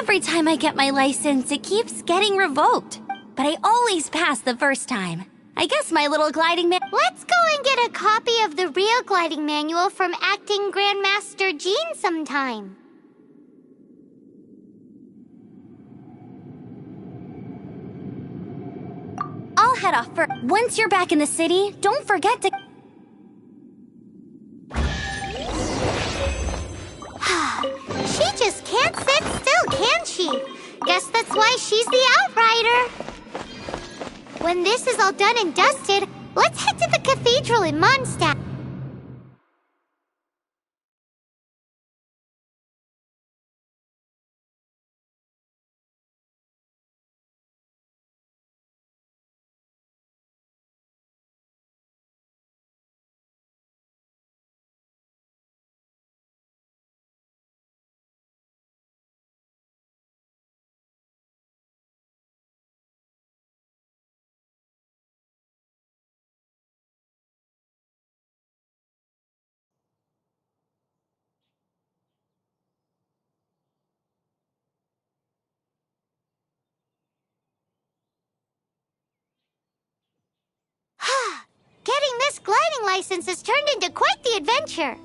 Every time I get my license, it keeps getting revoked. But I always pass the first time. I guess my little gliding man... Let's go and get a copy of the real gliding manual from Acting Grandmaster Jean sometime. I'll head off for... Once you're back in the city, don't forget to... She just can't sit still, can she? Guess that's why she's the Outrider. When this is all done and dusted, let's head to the cathedral in Mondstadt. Getting this gliding license has turned into quite the adventure.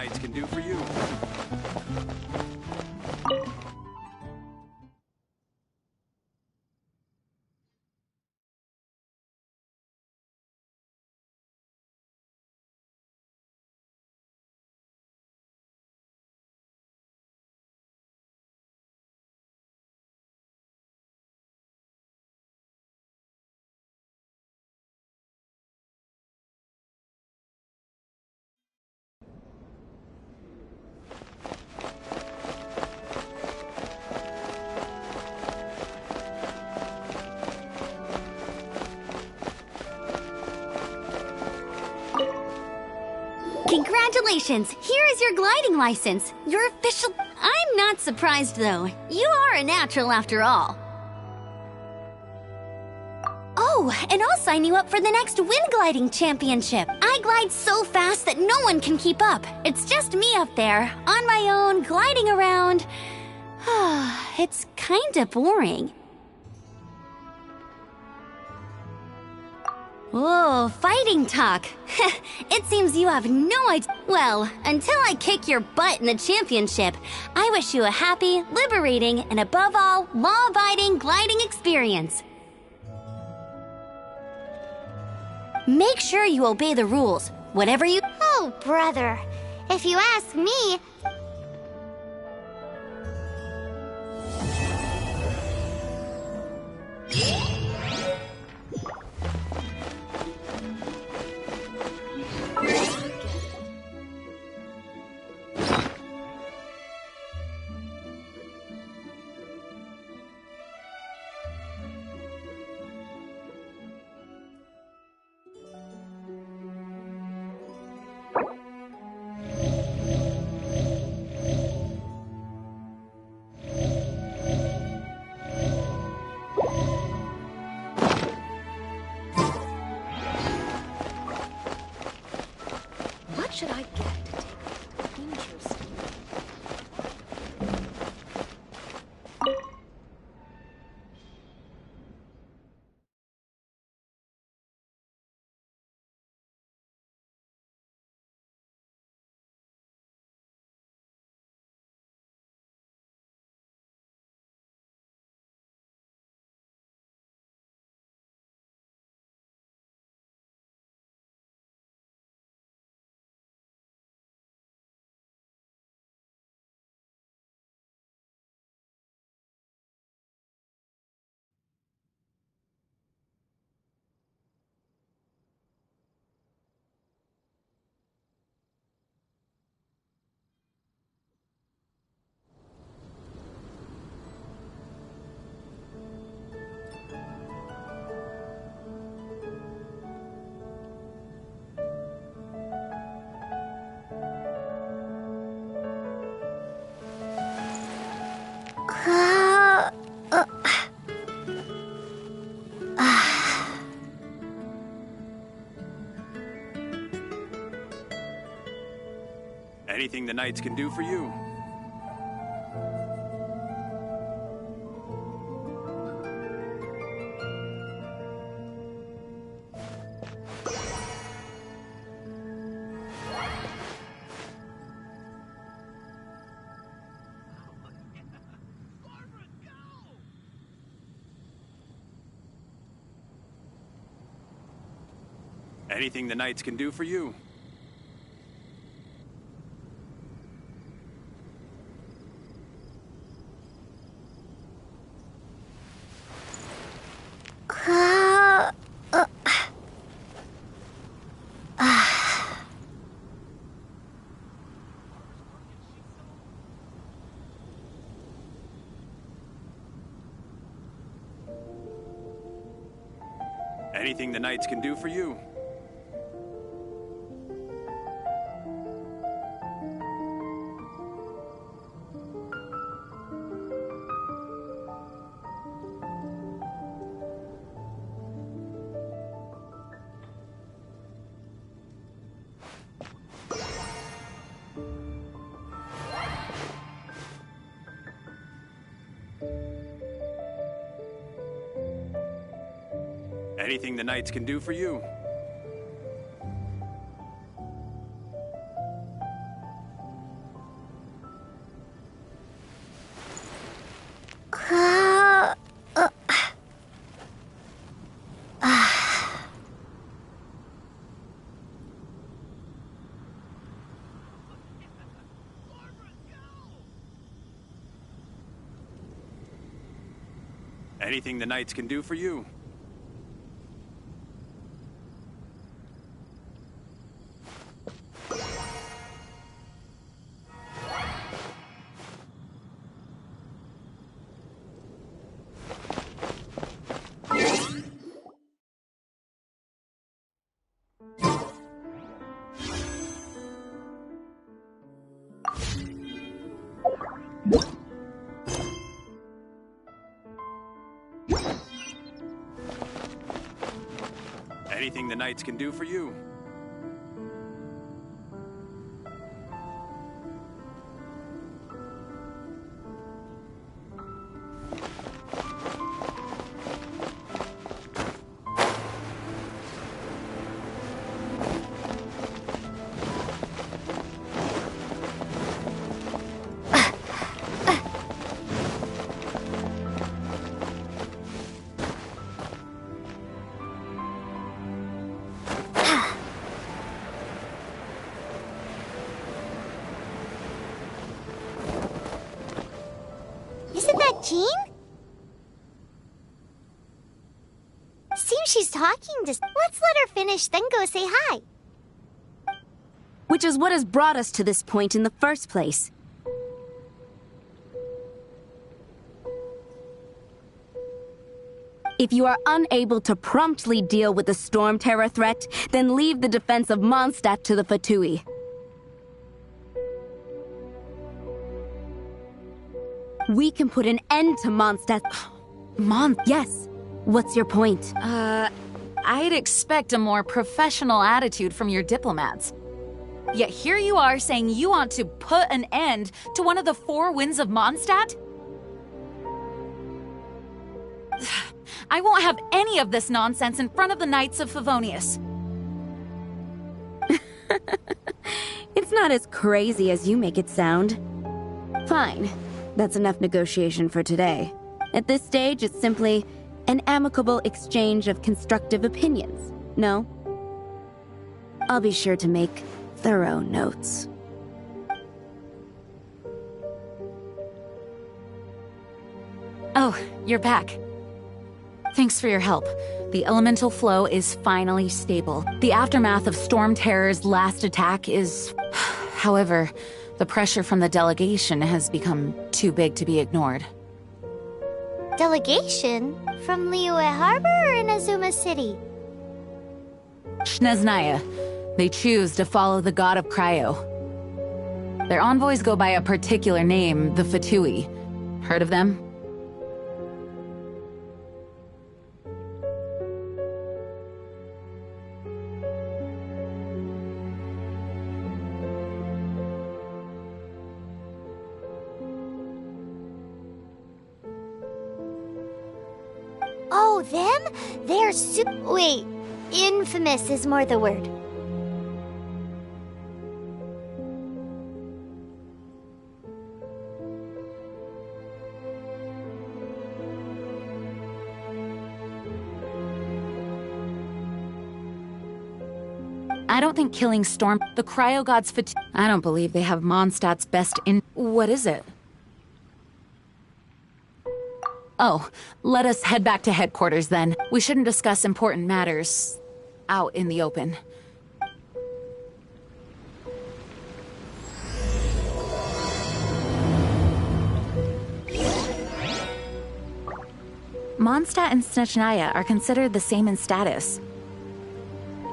knights can do for you. Congratulations! Here is your gliding license. Your official... I'm not surprised, though. You are a natural after all. Oh, and I'll sign you up for the next wind gliding championship. I glide so fast that no one can keep up. It's just me up there, on my own, gliding around. It's kinda boring. Whoa, fighting talk. It seems you have no idea. Well, until I kick your butt in the championship, I wish you a happy, liberating, and above all, law-abiding gliding experience. Make sure you obey the rules, whatever you... Oh, brother. If you ask me... What should I get to take this dangerous? Anything the Knights can do for you. Anything the Knights can do for you. Anything the Knights can do for you. Anything the Knights can do for you. Anything the Knights can do for you. Anything the knights can do for you. Isn't that Jean? Seems she's talking to... Let's let her finish, then go say hi. Which is what has brought us to this point in the first place. If you are unable to promptly deal with the Storm Terror threat, then leave the defense of Mondstadt to the Fatui. We can put an end to Mondstadt... Yes. What's your point? I'd expect a more professional attitude from your diplomats. Yet here you are saying you want to put an end to one of the four winds of Mondstadt? I won't have any of this nonsense in front of the Knights of Favonius. It's not as crazy as you make it sound. Fine. That's enough negotiation for today. At this stage, it's simply an amicable exchange of constructive opinions. No? I'll be sure to make thorough notes. Oh, you're back. Thanks for your help. The elemental flow is finally stable. The aftermath of Storm Terror's last attack is... However, the pressure from the delegation has become too big to be ignored. Delegation? From Liyue Harbor or in Azuma City? Snezhnaya. They choose to follow the god of Cryo. Their envoys go by a particular name, the Fatui. Heard of them? Oh, them? They're wait, infamous is more the word. I don't think killing Storm... The Cryo God's I don't believe they have Mondstadt's best in... What is it? Oh, let us head back to headquarters then. We shouldn't discuss important matters out in the open. Mondstadt and Snezhnaya are considered the same in status.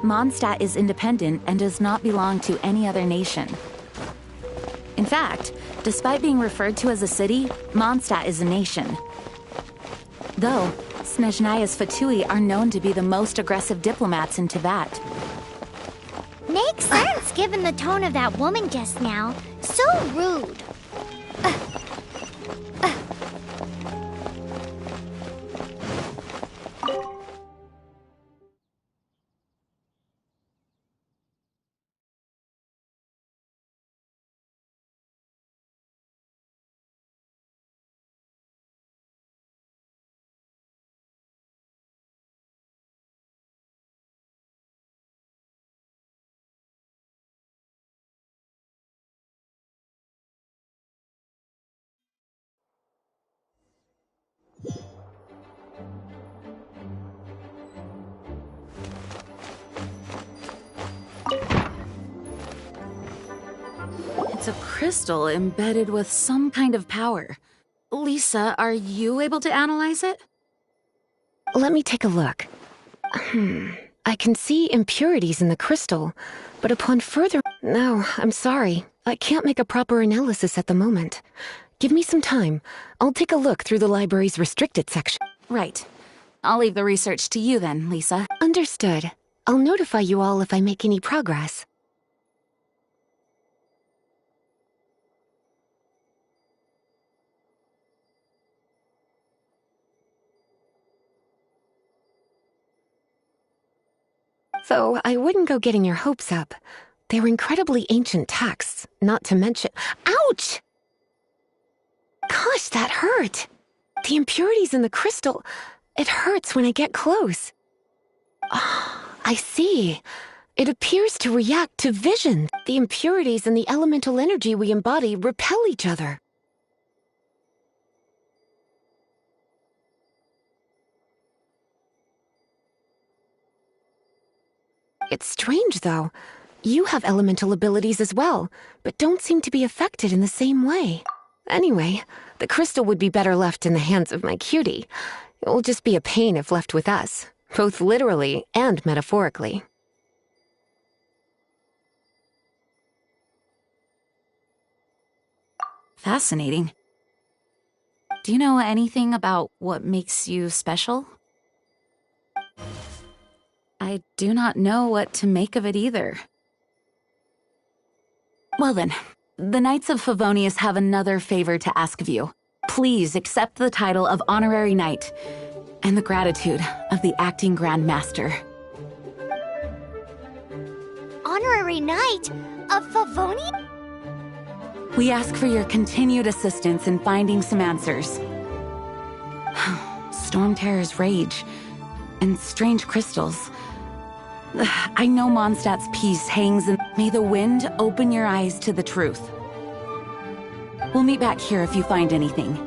Mondstadt is independent and does not belong to any other nation. In fact, despite being referred to as a city, Mondstadt is a nation. Though, Snezhnaya's Fatui are known to be the most aggressive diplomats in Teyvat. Makes sense given the tone of that woman just now. So rude. It's a crystal embedded with some kind of power. Lisa, are you able to analyze it? Let me take a look. I can see impurities in the crystal, but upon further... No, I'm sorry. I can't make a proper analysis at the moment. Give me some time. I'll take a look through the library's restricted section. Right. I'll leave the research to you then, Lisa. Understood. I'll notify you all if I make any progress. Though I wouldn't go getting your hopes up. They're incredibly ancient texts, not to mention— Ouch! Gosh, that hurt! The impurities in the crystal— it hurts when I get close. Ah, I see. It appears to react to vision. The impurities and the elemental energy we embody repel each other. It's strange, though. You have elemental abilities as well, but don't seem to be affected in the same way. Anyway, the crystal would be better left in the hands of my cutie. It will just be a pain if left with us, both literally and metaphorically. Fascinating. Do you know anything about what makes you special? I do not know what to make of it either. Well then, the Knights of Favonius have another favor to ask of you. Please accept the title of Honorary Knight and the gratitude of the Acting Grand Master. Honorary Knight of Favonius? We ask for your continued assistance in finding some answers. Storm Terror's rage and strange crystals. I know Mondstadt's peace hangs in— May the wind open your eyes to the truth. We'll meet back here if you find anything.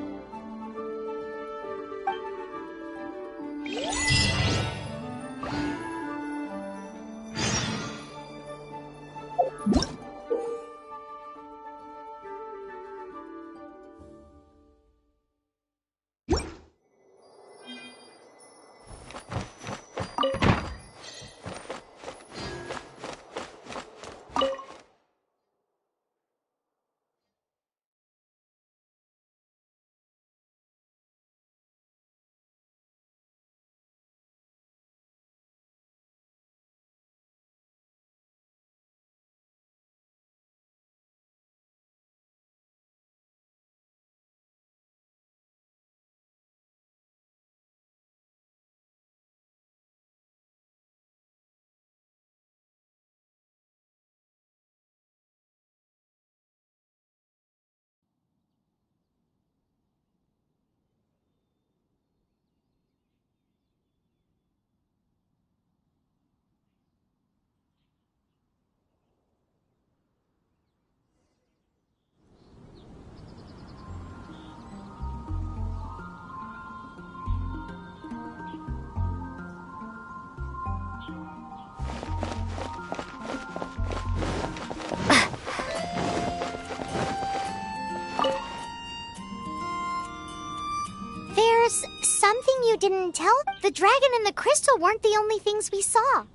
There's something you didn't tell. The dragon and the crystal weren't the only things we saw.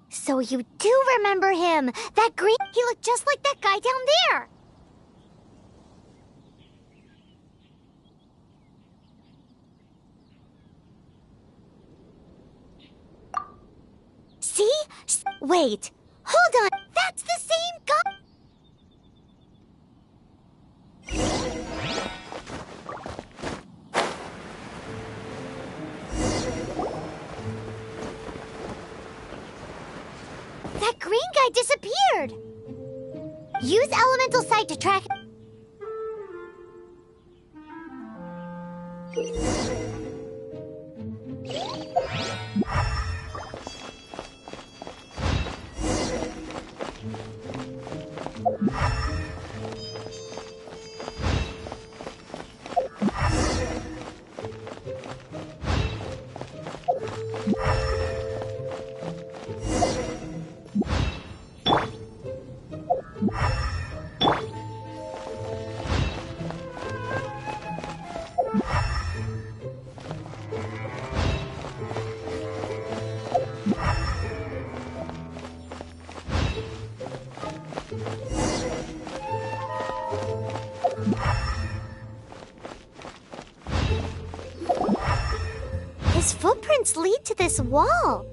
So you do remember him. That green— he looked just like that guy down there. See? Wait. Hold on. That's the same guy. That green guy disappeared. Use elemental sight to track— His footprints lead to this wall.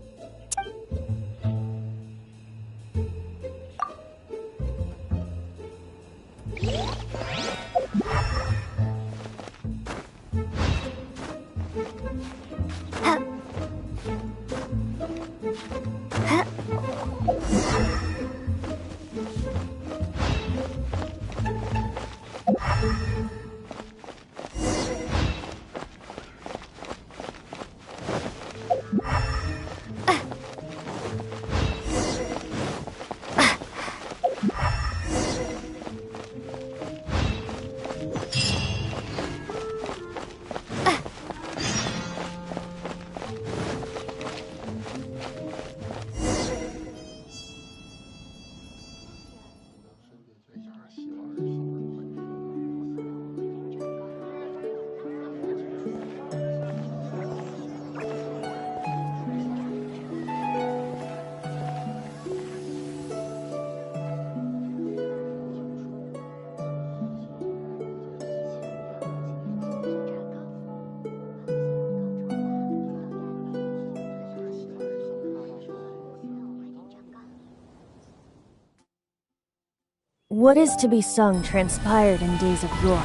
What is to be sung transpired in days of yore,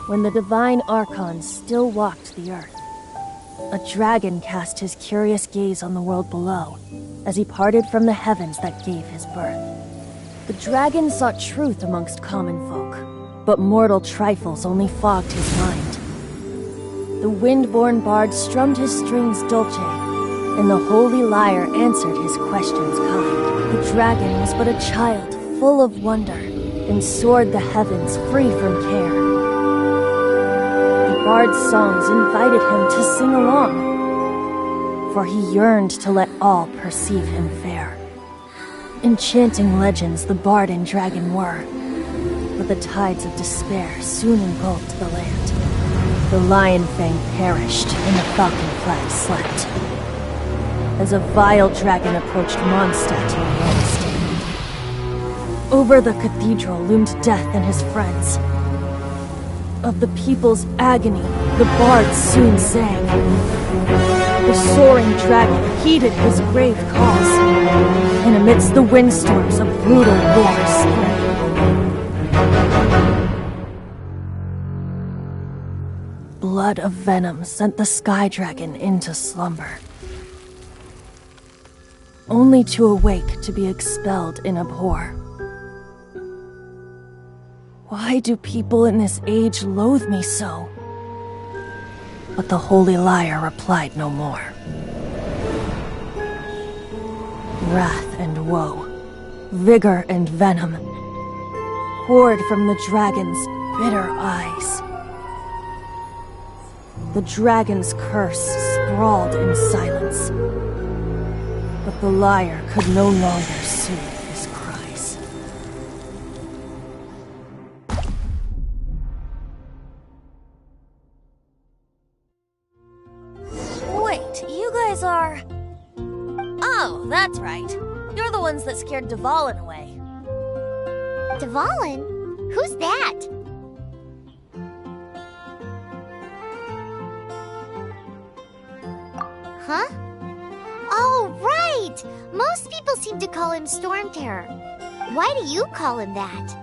when the divine archons still walked the earth. A dragon cast his curious gaze on the world below, as he parted from the heavens that gave his birth. The dragon sought truth amongst common folk, but mortal trifles only fogged his mind. The wind-born bard strummed his strings dulce, and the holy lyre answered his questions kind. The dragon was but a child, full of wonder, and soared the heavens free from care. The bard's songs invited him to sing along, for he yearned to let all perceive him fair. Enchanting legends the bard and dragon were, but the tides of despair soon engulfed the land. The lion fang perished, and the falcon flag slept, as a vile dragon approached Mondstadt to a lone stand. Over the cathedral loomed death and his friends. Of the people's agony, the bard soon sang. The soaring dragon heeded his grave calls, and amidst the windstorms a brutal war spread. Blood of venom sent the sky dragon into slumber, only to awake to be expelled in abhor. Why do people in this age loathe me so? But the holy lyre replied no more. Wrath and woe, vigor and venom, poured from the dragon's bitter eyes. The dragon's curse sprawled in silence, but the lyre could no longer soothe his cries. Wait, you guys are... Oh, that's right. You're the ones that scared Dvalin away. Dvalin? Who's that? Huh? Oh, right! Most people seem to call him Storm Terror. Why do you call him that?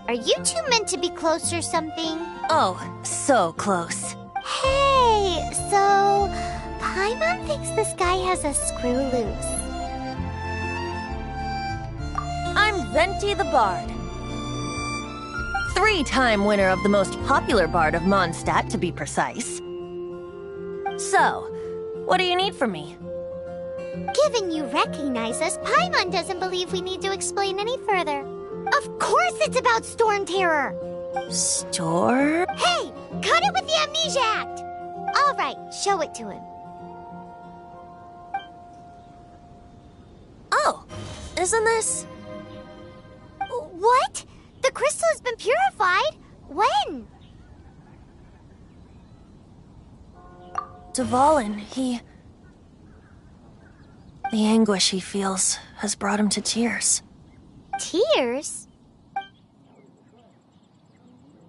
Are you two meant to be close or something? Oh, so close. Hey, so... Paimon thinks this guy has a screw loose. I'm Venti the Bard. 3-time winner of the most popular bard of Mondstadt, to be precise. So, what do you need from me? Given you recognize us, Paimon doesn't believe we need to explain any further. Of course it's about Storm Terror! Storm? Hey! Cut it with the Amnesia Act! Alright, show it to him. Oh, isn't this... What? The crystal has been purified? When? Dvalin, he... The anguish he feels has brought him to tears. Tears?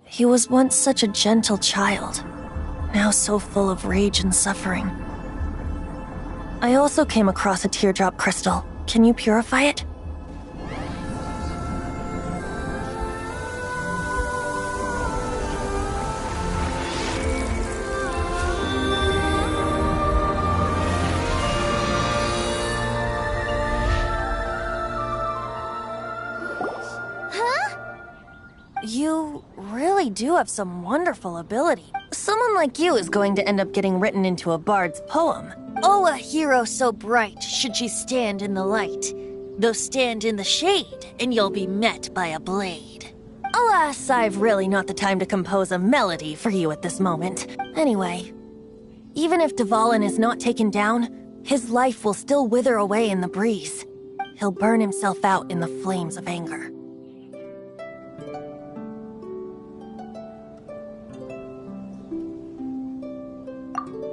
He was once such a gentle child, now so full of rage and suffering. I also came across a teardrop crystal. Can you purify it? You really do have some wonderful ability. Someone like you is going to end up getting written into a bard's poem. Oh, a hero so bright should she stand in the light. Though stand in the shade, and you'll be met by a blade. Alas, I've really not the time to compose a melody for you at this moment. Anyway, even if Dvalin is not taken down, his life will still wither away in the breeze. He'll burn himself out in the flames of anger.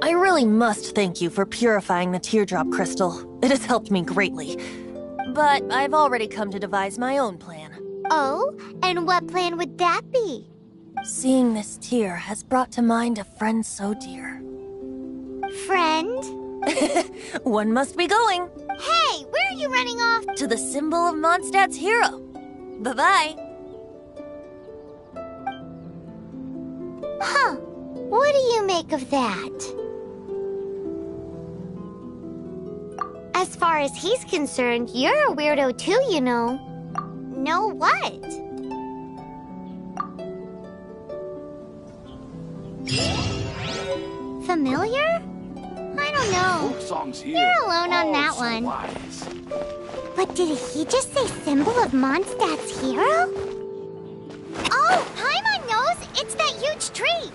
I really must thank you for purifying the teardrop crystal. It has helped me greatly. But I've already come to devise my own plan. Oh? And what plan would that be? Seeing this tear has brought to mind a friend so dear. Friend? One must be going. Hey, where are you running off? To the symbol of Mondstadt's hero. Bye-bye. Huh. What do you make of that? As far as he's concerned, you're a weirdo too, you know. Know what? Familiar? I don't know. You're alone on that one. But did he just say symbol of Mondstadt's hero? Oh, Paimon knows! It's that huge tree!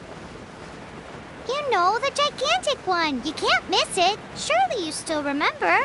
You know, the gigantic one. You can't miss it. Surely you still remember.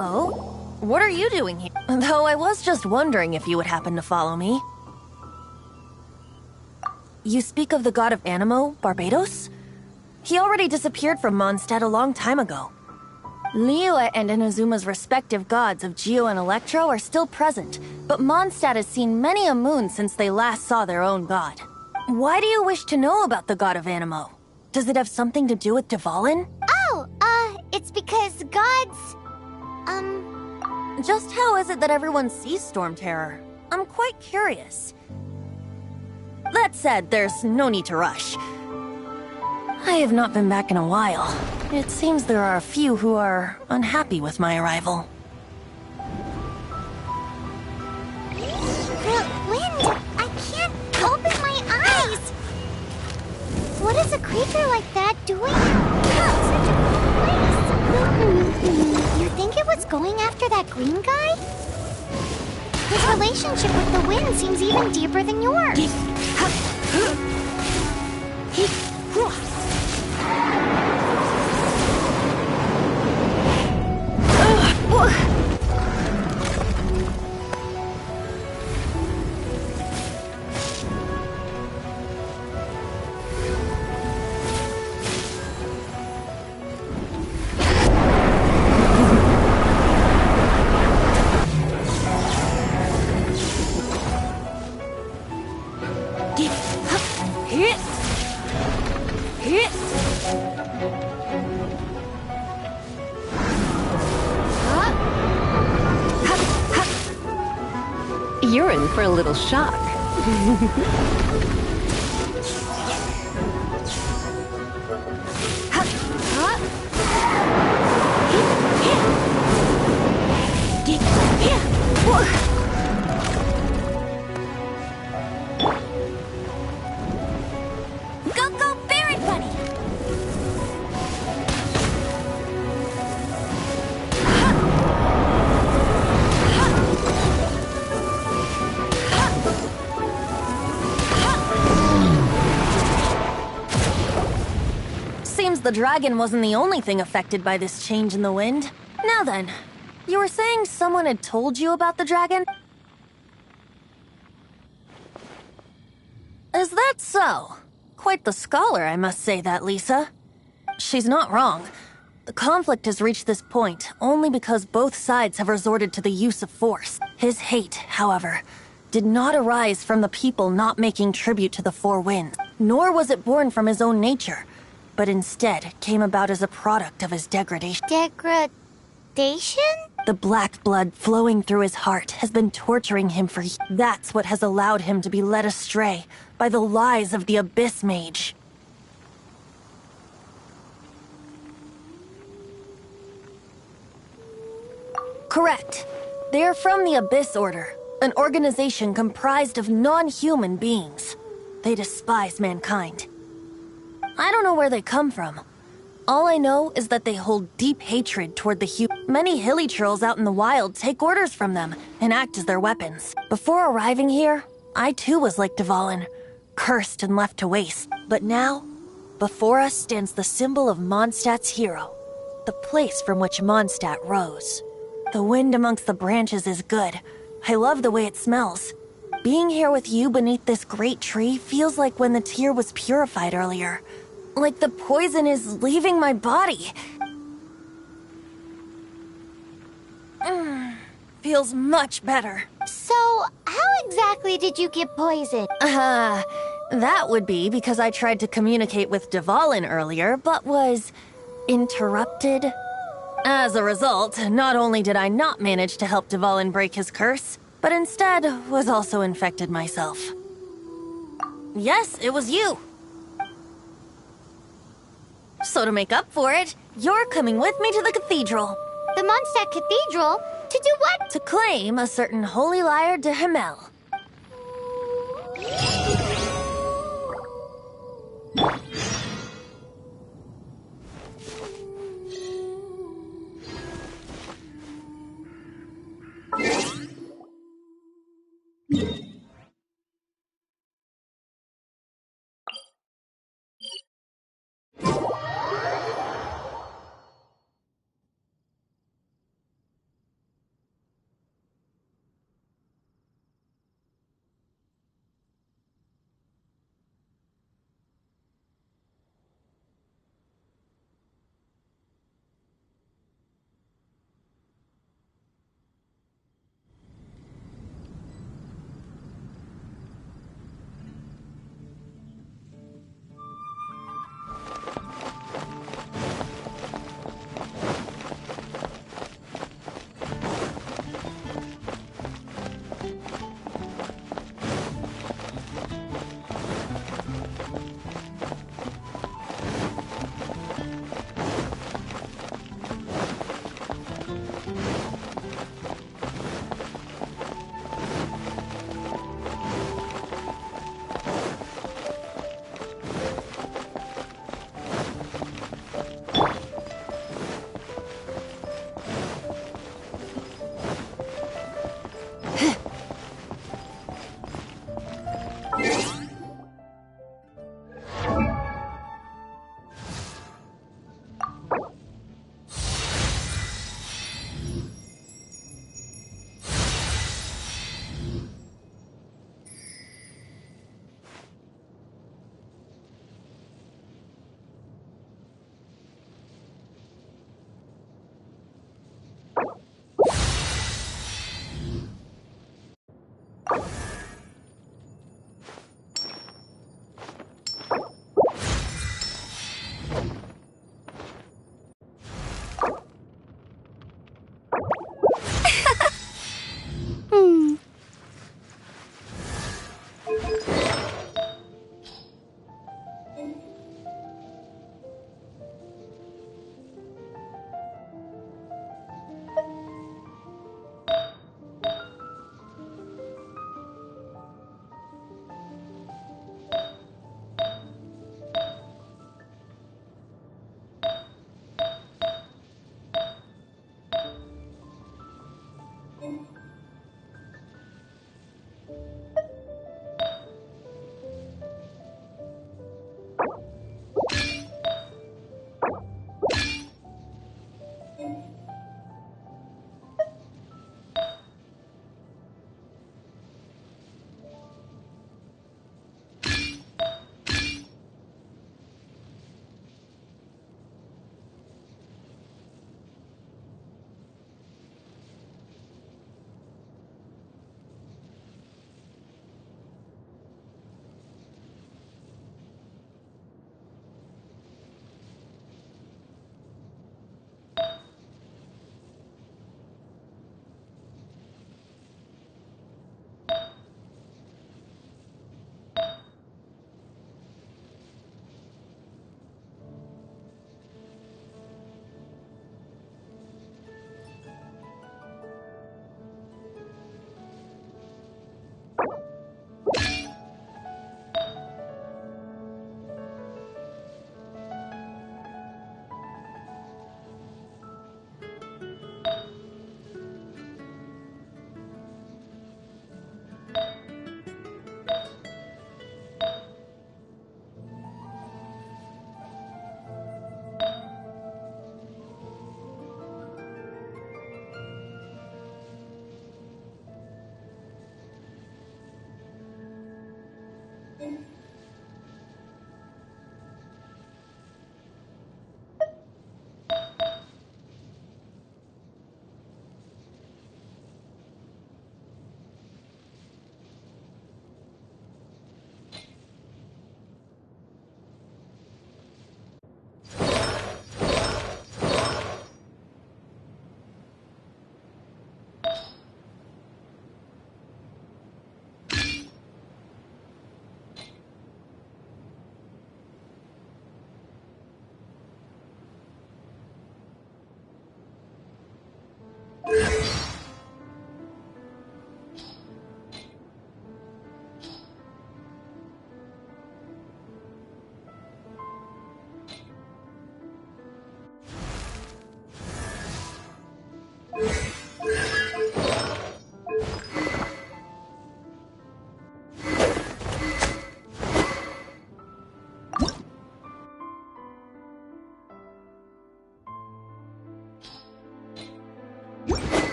Oh? What are you doing here? Though I was just wondering if you would happen to follow me. You speak of the god of Animo, Barbados? He already disappeared from Mondstadt a long time ago. Liyue and Inazuma's respective gods of Geo and Electro are still present, but Mondstadt has seen many a moon since they last saw their own god. Why do you wish to know about the god of Animo? Does it have something to do with Dvalin? Oh, it's because gods... Just how is it that everyone sees Storm Terror? I'm quite curious. That said, there's no need to rush. I have not been back in a while. It seems there are a few who are unhappy with my arrival. The wind! I can't open my eyes! What is a creature like that doing such a place? You think it was going after that green guy? His relationship with the wind seems even deeper than yours. You're in for a little shock. Go, Baron Bunny! Seems the dragon wasn't the only thing affected by this change in the wind. Now then, you were saying someone had told you about the dragon? Is that so? Quite the scholar, I must say that, Lisa. She's not wrong. The conflict has reached this point only because both sides have resorted to the use of force. His hate, however, did not arise from the people not making tribute to the Four Winds, nor was it born from his own nature, but instead came about as a product of his degradation. Degradation? The black blood flowing through his heart has been torturing him for years. That's what has allowed him to be led astray by the lies of the Abyss Mage. Correct. They are from the Abyss Order, an organization comprised of non-human beings. They despise mankind. I don't know where they come from. All I know is that they hold deep hatred toward the human. Many hilly trolls out in the wild take orders from them and act as their weapons. Before arriving here, I too was like Dvalin, cursed and left to waste. But now, before us stands the symbol of Mondstadt's hero, the place from which Mondstadt rose. The wind amongst the branches is good. I love the way it smells. Being here with you beneath this great tree feels like when the tear was purified earlier. Like the poison is leaving my body. Feels much better. So, how exactly did you get poisoned? That would be because I tried to communicate with Dvalin earlier, but was interrupted. As a result, not only did I not manage to help Dvalin break his curse, but instead was also infected myself. Yes, it was you. So to make up for it, you're coming with me to the cathedral. The Mondstadt Cathedral? To do what? To claim a certain holy lyre de Himmel.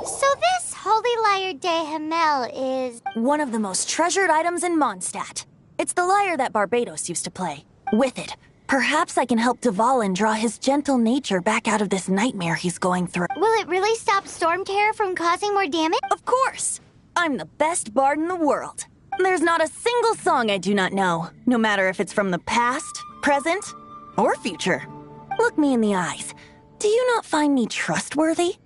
So this Holy Lyre de Himmel is... one of the most treasured items in Mondstadt. It's the lyre that Barbados used to play. With it, perhaps I can help Dvalin draw his gentle nature back out of this nightmare he's going through. Will it really stop Storm Terror from causing more damage? Of course! I'm the best bard in the world. There's not a single song I do not know, no matter if it's from the past, present, or future. Look me in the eyes. Do you not find me trustworthy?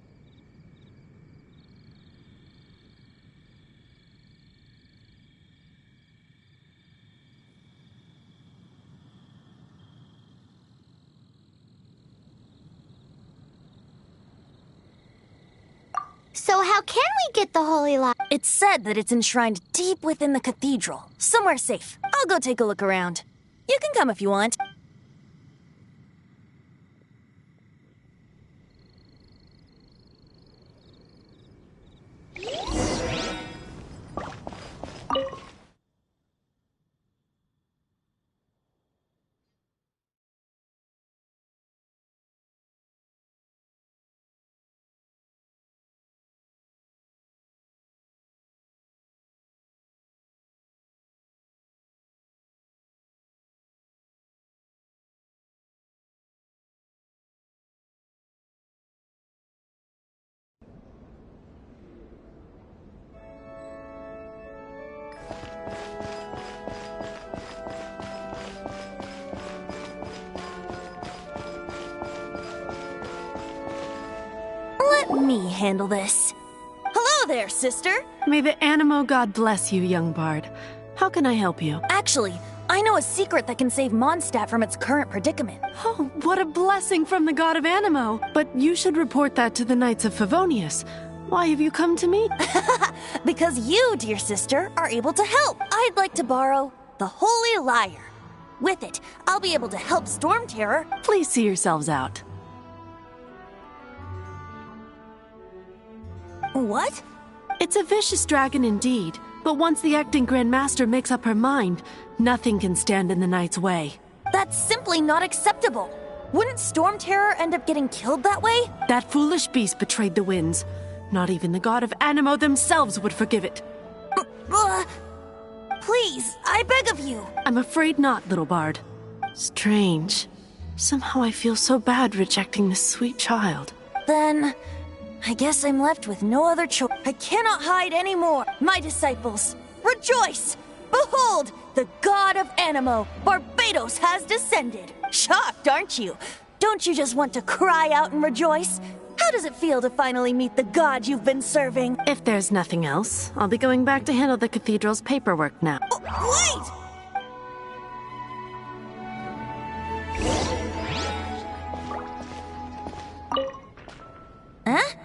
So how can we get the Holy Lyre? It's said that it's enshrined deep within the cathedral, somewhere safe. I'll go take a look around. You can come if you want. me handle this. Hello there, sister! May the Animo God bless you, young bard. How can I help you? Actually, I know a secret that can save Mondstadt from its current predicament. Oh, what a blessing from the god of Animo! But you should report that to the Knights of Favonius. Why have you come to me? Because you, dear sister, are able to help. I'd like to borrow the Holy Lyre. With it, I'll be able to help Storm Terror. Please see yourselves out. What? It's a vicious dragon indeed, but once the acting Grand Master makes up her mind, nothing can stand in the Knight's way. That's simply not acceptable. Wouldn't Storm Terror end up getting killed that way? That foolish beast betrayed the winds. Not even the god of Animo themselves would forgive it. Please, I beg of you. I'm afraid not, little bard. Strange. Somehow I feel so bad rejecting this sweet child. Then, I guess I'm left with no other choice. I cannot hide anymore. My disciples, rejoice! Behold, the god of Animo, Barbados, has descended. Shocked, aren't you? Don't you just want to cry out and rejoice? How does it feel to finally meet the god you've been serving? If there's nothing else, I'll be going back to handle the cathedral's paperwork now. Wait! Huh?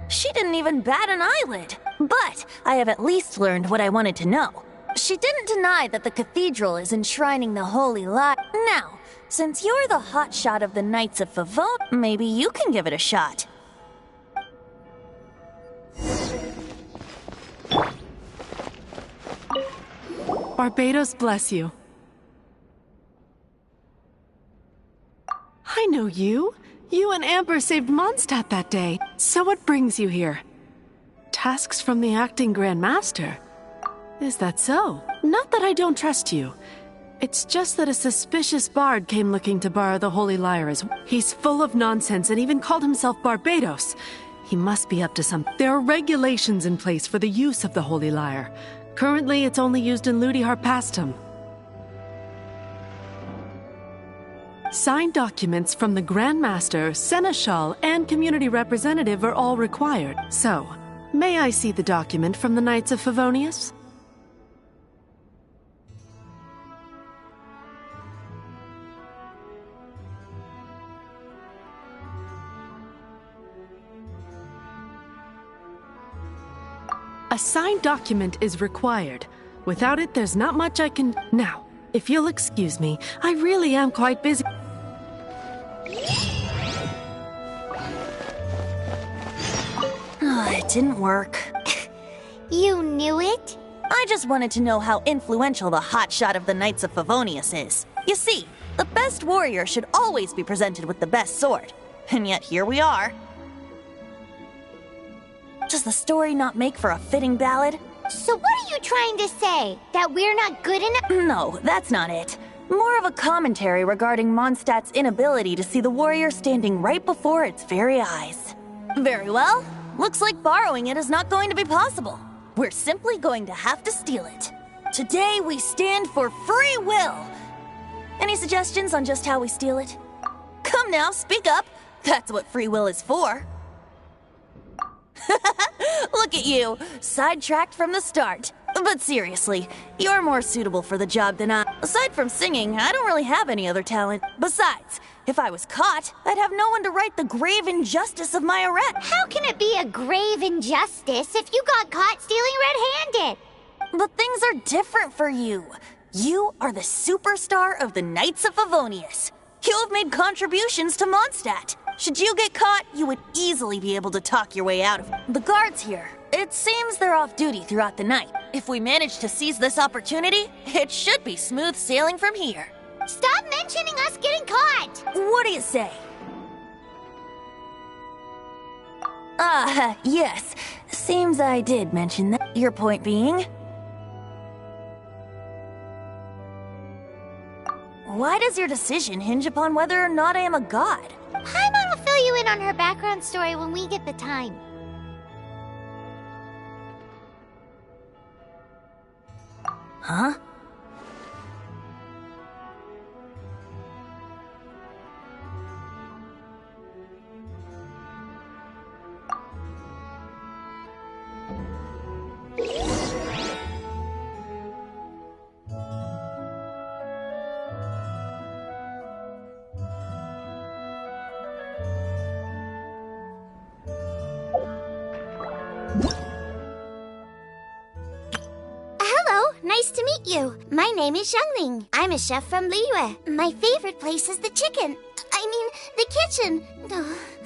She didn't even bat an eyelid. But I have at least learned what I wanted to know. She didn't deny that the cathedral is enshrining the Holy Lyre. Now, since you're the hotshot of the Knights of Favon, maybe you can give it a shot. Barbados bless you. I know you. You and Amber saved Mondstadt that day. So what brings you here? Tasks from the acting Grand Master. Is that so? Not that I don't trust you. It's just that a suspicious bard came looking to borrow the Holy Lyre. He's full of nonsense and even called himself Barbados. He must be up to something. There are regulations in place for the use of the Holy Lyre. Currently, it's only used in Ludi Harpastum. Signed documents from the Grand Master, Seneschal, and Community Representative are all required. So, may I see the document from the Knights of Favonius? A signed document is required. Without it, there's not much I can... Now, if you'll excuse me, I really am quite busy. It didn't work. You knew it? I just wanted to know how influential the hotshot of the Knights of Favonius is. You see, the best warrior should always be presented with the best sword. And yet here we are. Does the story not make for a fitting ballad? So what are you trying to say? That we're not good enough? No, that's not it. More of a commentary regarding Mondstadt's inability to see the warrior standing right before its very eyes. Very well. Looks like borrowing it is not going to be possible. We're simply going to have to steal it. Today we stand for free will. Any suggestions on just how we steal it? Come now, speak up. That's what free will is for. Look at you, sidetracked from the start. But seriously, you're more suitable for the job than I. Aside from singing, I don't really have any other talent. Besides, if I was caught, I'd have no one to right the grave injustice of my arrest. How can it be a grave injustice if you got caught stealing red-handed? But things are different for you. You are the superstar of the Knights of Favonius. You have made contributions to Mondstadt. Should you get caught, you would easily be able to talk your way out of it. The guards here, it seems they're off duty throughout the night. If we manage to seize this opportunity, it should be smooth sailing from here. Stop mentioning us getting caught! What do you say? Yes. Seems I did mention that. Your point being? Why does your decision hinge upon whether or not I am a god? Paimon will fill you in on her background story when we get the time. Huh? Nice to meet you. My name is Xiangling. I'm a chef from Liyue. My favorite place is the chicken. I mean, the kitchen. Oh,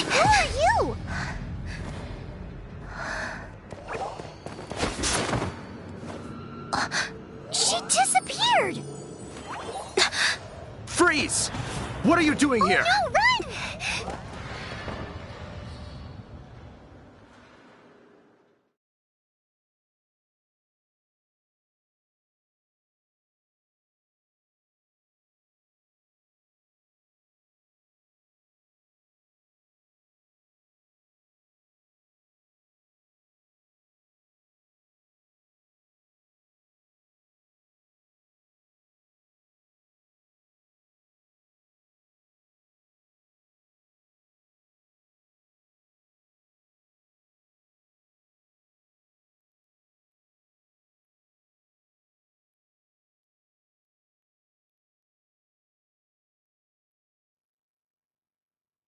Who are you? She disappeared! Freeze! What are you doing here? No, run!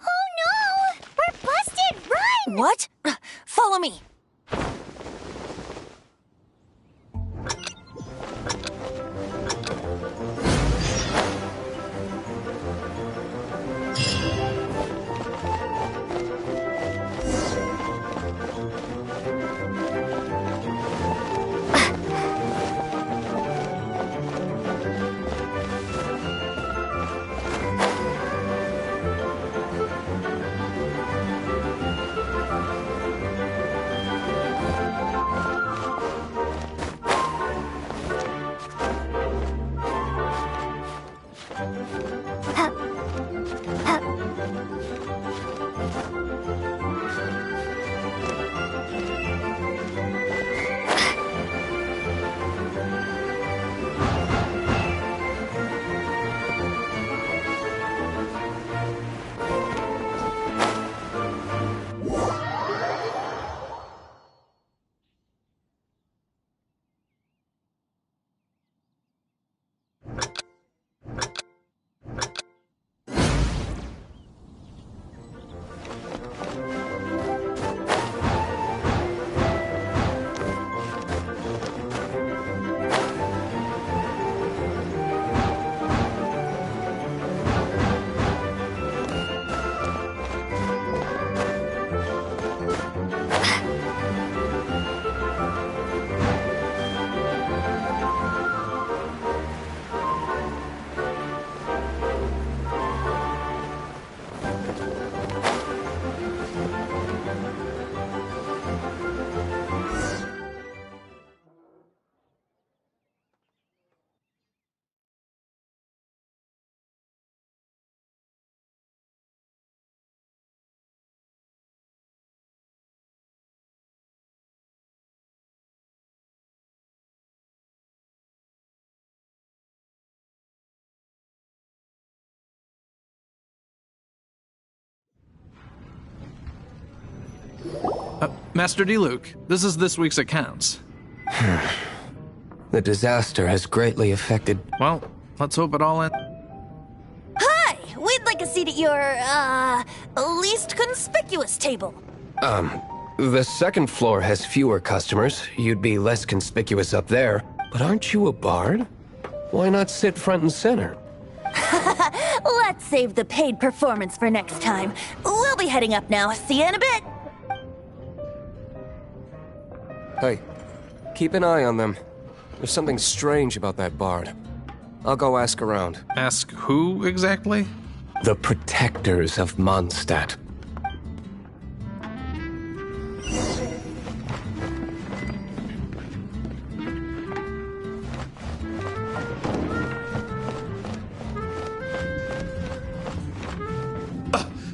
Oh no! We're busted! Run! What? Follow me. Master D-Luke, this is this week's accounts. The disaster has greatly affected... Well, let's hope it all ends. Hi! We'd like a seat at your, least conspicuous table. The second floor has fewer customers. You'd be less conspicuous up there. But aren't you a bard? Why not sit front and center? Let's save the paid performance for next time. We'll be heading up now. See you in a bit. Hey, keep an eye on them. There's something strange about that bard. I'll go ask around. Ask who exactly? The protectors of Mondstadt.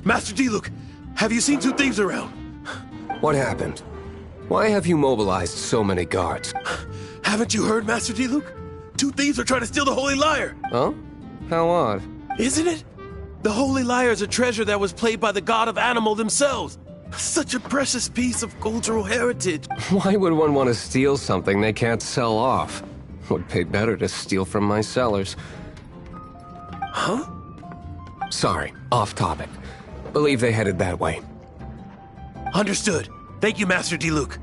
Master D-Luke, have you seen two thieves around? What happened? Why have you mobilized so many guards? Haven't you heard, Master D-Luke? Two thieves are trying to steal the Holy Lyre! Huh? How odd. Isn't it? The Holy Lyre is a treasure that was played by the god of animal themselves. Such a precious piece of cultural heritage. Why would one want to steal something they can't sell off? Would pay better to steal from my cellars. Huh? Sorry, off topic. Believe they headed that way. Understood. Thank you, Master D-Luke.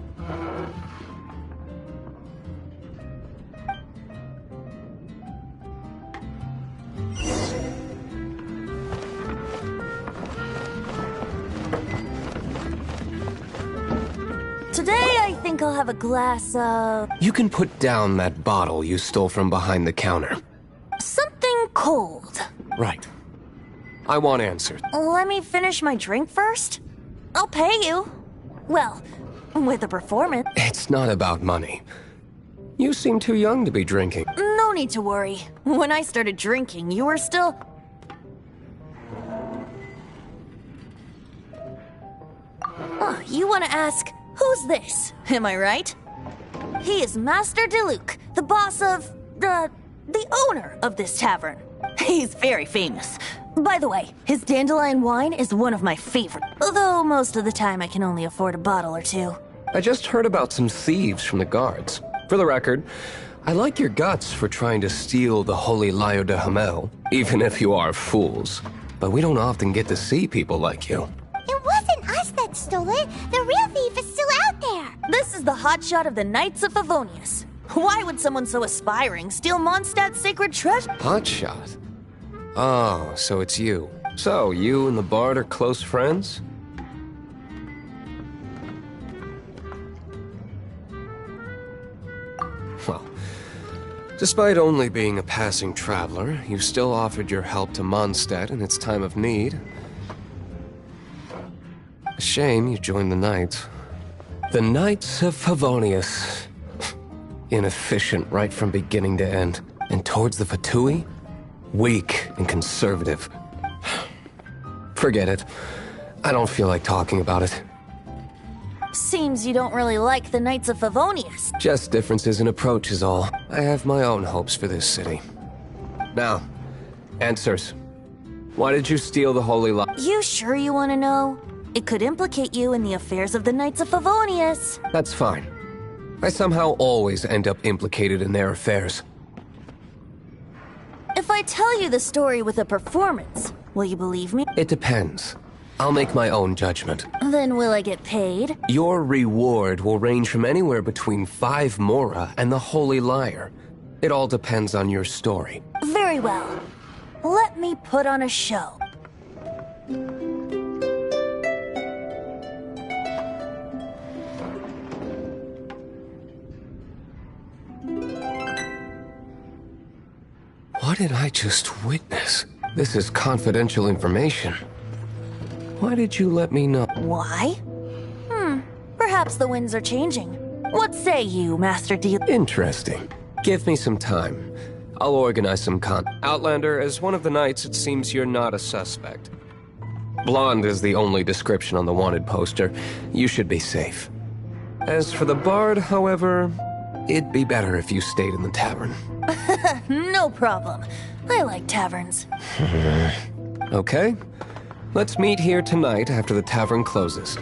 think I'll have a glass of... You can put down that bottle you stole from behind the counter. something cold. Right. I want answers. Let me finish my drink first. I'll pay you. Well, with a performance. It's not about money. You seem too young to be drinking. No need to worry. When I started drinking, you were still... Oh, you want to ask, who's this? Am I right? He is Master Diluc, the boss of... the owner of this tavern. He's very famous. By the way, his dandelion wine is one of my favorite. Although most of the time I can only afford a bottle or two. I just heard about some thieves from the guards. For the record, I like your guts for trying to steal the Holy Lyre de Hamel, even if you are fools. But we don't often get to see people like you. It wasn't us that stole it. The real thief is still out there. This is the hotshot of the Knights of Favonius. Why would someone so aspiring steal Mondstadt's sacred treasure? Hotshot? Oh, so it's you. So, you and the Bard are close friends? Well, despite only being a passing traveler, you still offered your help to Mondstadt in its time of need. A shame you joined the Knights. The Knights of Favonius. Inefficient right from beginning to end. And towards the Fatui? Weak and conservative. Forget it. I don't feel like talking about it. Seems you don't really like the Knights of Favonius. Just differences in approach is all. I have my own hopes for this city. Now, answers. Why did you steal the Holy Lyre? You sure you want to know? It could implicate you in the affairs of the Knights of Favonius. That's fine. I somehow always end up implicated in their affairs. If I tell you the story with a performance, will you believe me? It depends. I'll make my own judgment. Then will I get paid? Your reward will range from anywhere between 5 mora and the Holy Lyre. It all depends on your story. Very well. Let me put on a show. What did I just witness? This is confidential information. Why did you let me know? Why? Perhaps the winds are changing. What say you, Master D? Interesting. Give me some time. I'll organize some Outlander, as one of the knights, it seems you're not a suspect. Blonde is the only description on the wanted poster. You should be safe. As for the Bard, however, it'd be better if you stayed in the tavern. No problem. I like taverns. Okay. Let's meet here tonight after the tavern closes.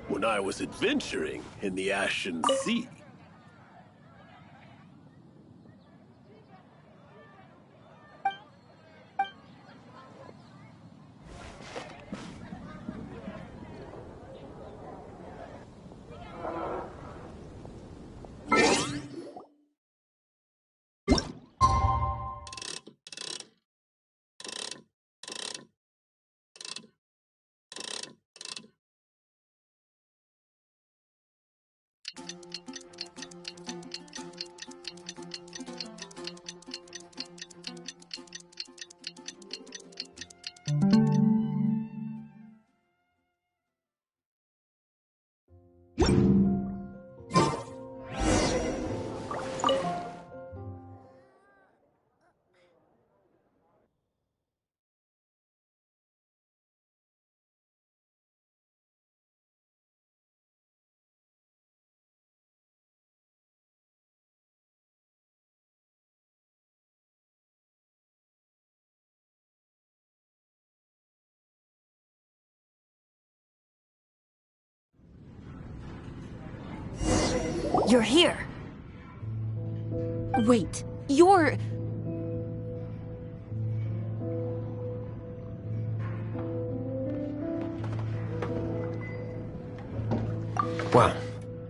When I was adventuring in the Ashen Sea. You're here. Wait, you're... Well,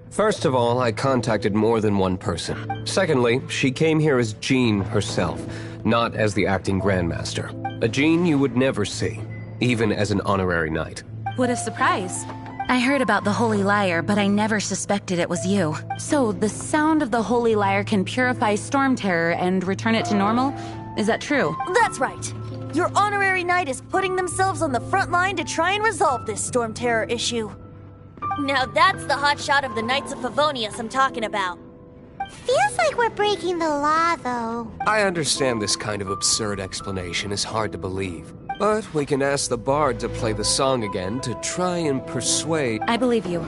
first of all, I contacted more than one person. Secondly, she came here as Jean herself, not as the acting Grandmaster. A Jean you would never see, even as an honorary knight. What a surprise. I heard about the Holy Lyre, but I never suspected it was you. So, the sound of the Holy Lyre can purify Storm Terror and return it to normal? Is that true? That's right. Your honorary knight is putting themselves on the front line to try and resolve this Storm Terror issue. Now that's the hotshot of the Knights of Favonius I'm talking about. Feels like we're breaking the law, though. I understand this kind of absurd explanation is hard to believe. But we can ask the bard to play the song again to try and persuade... I believe you.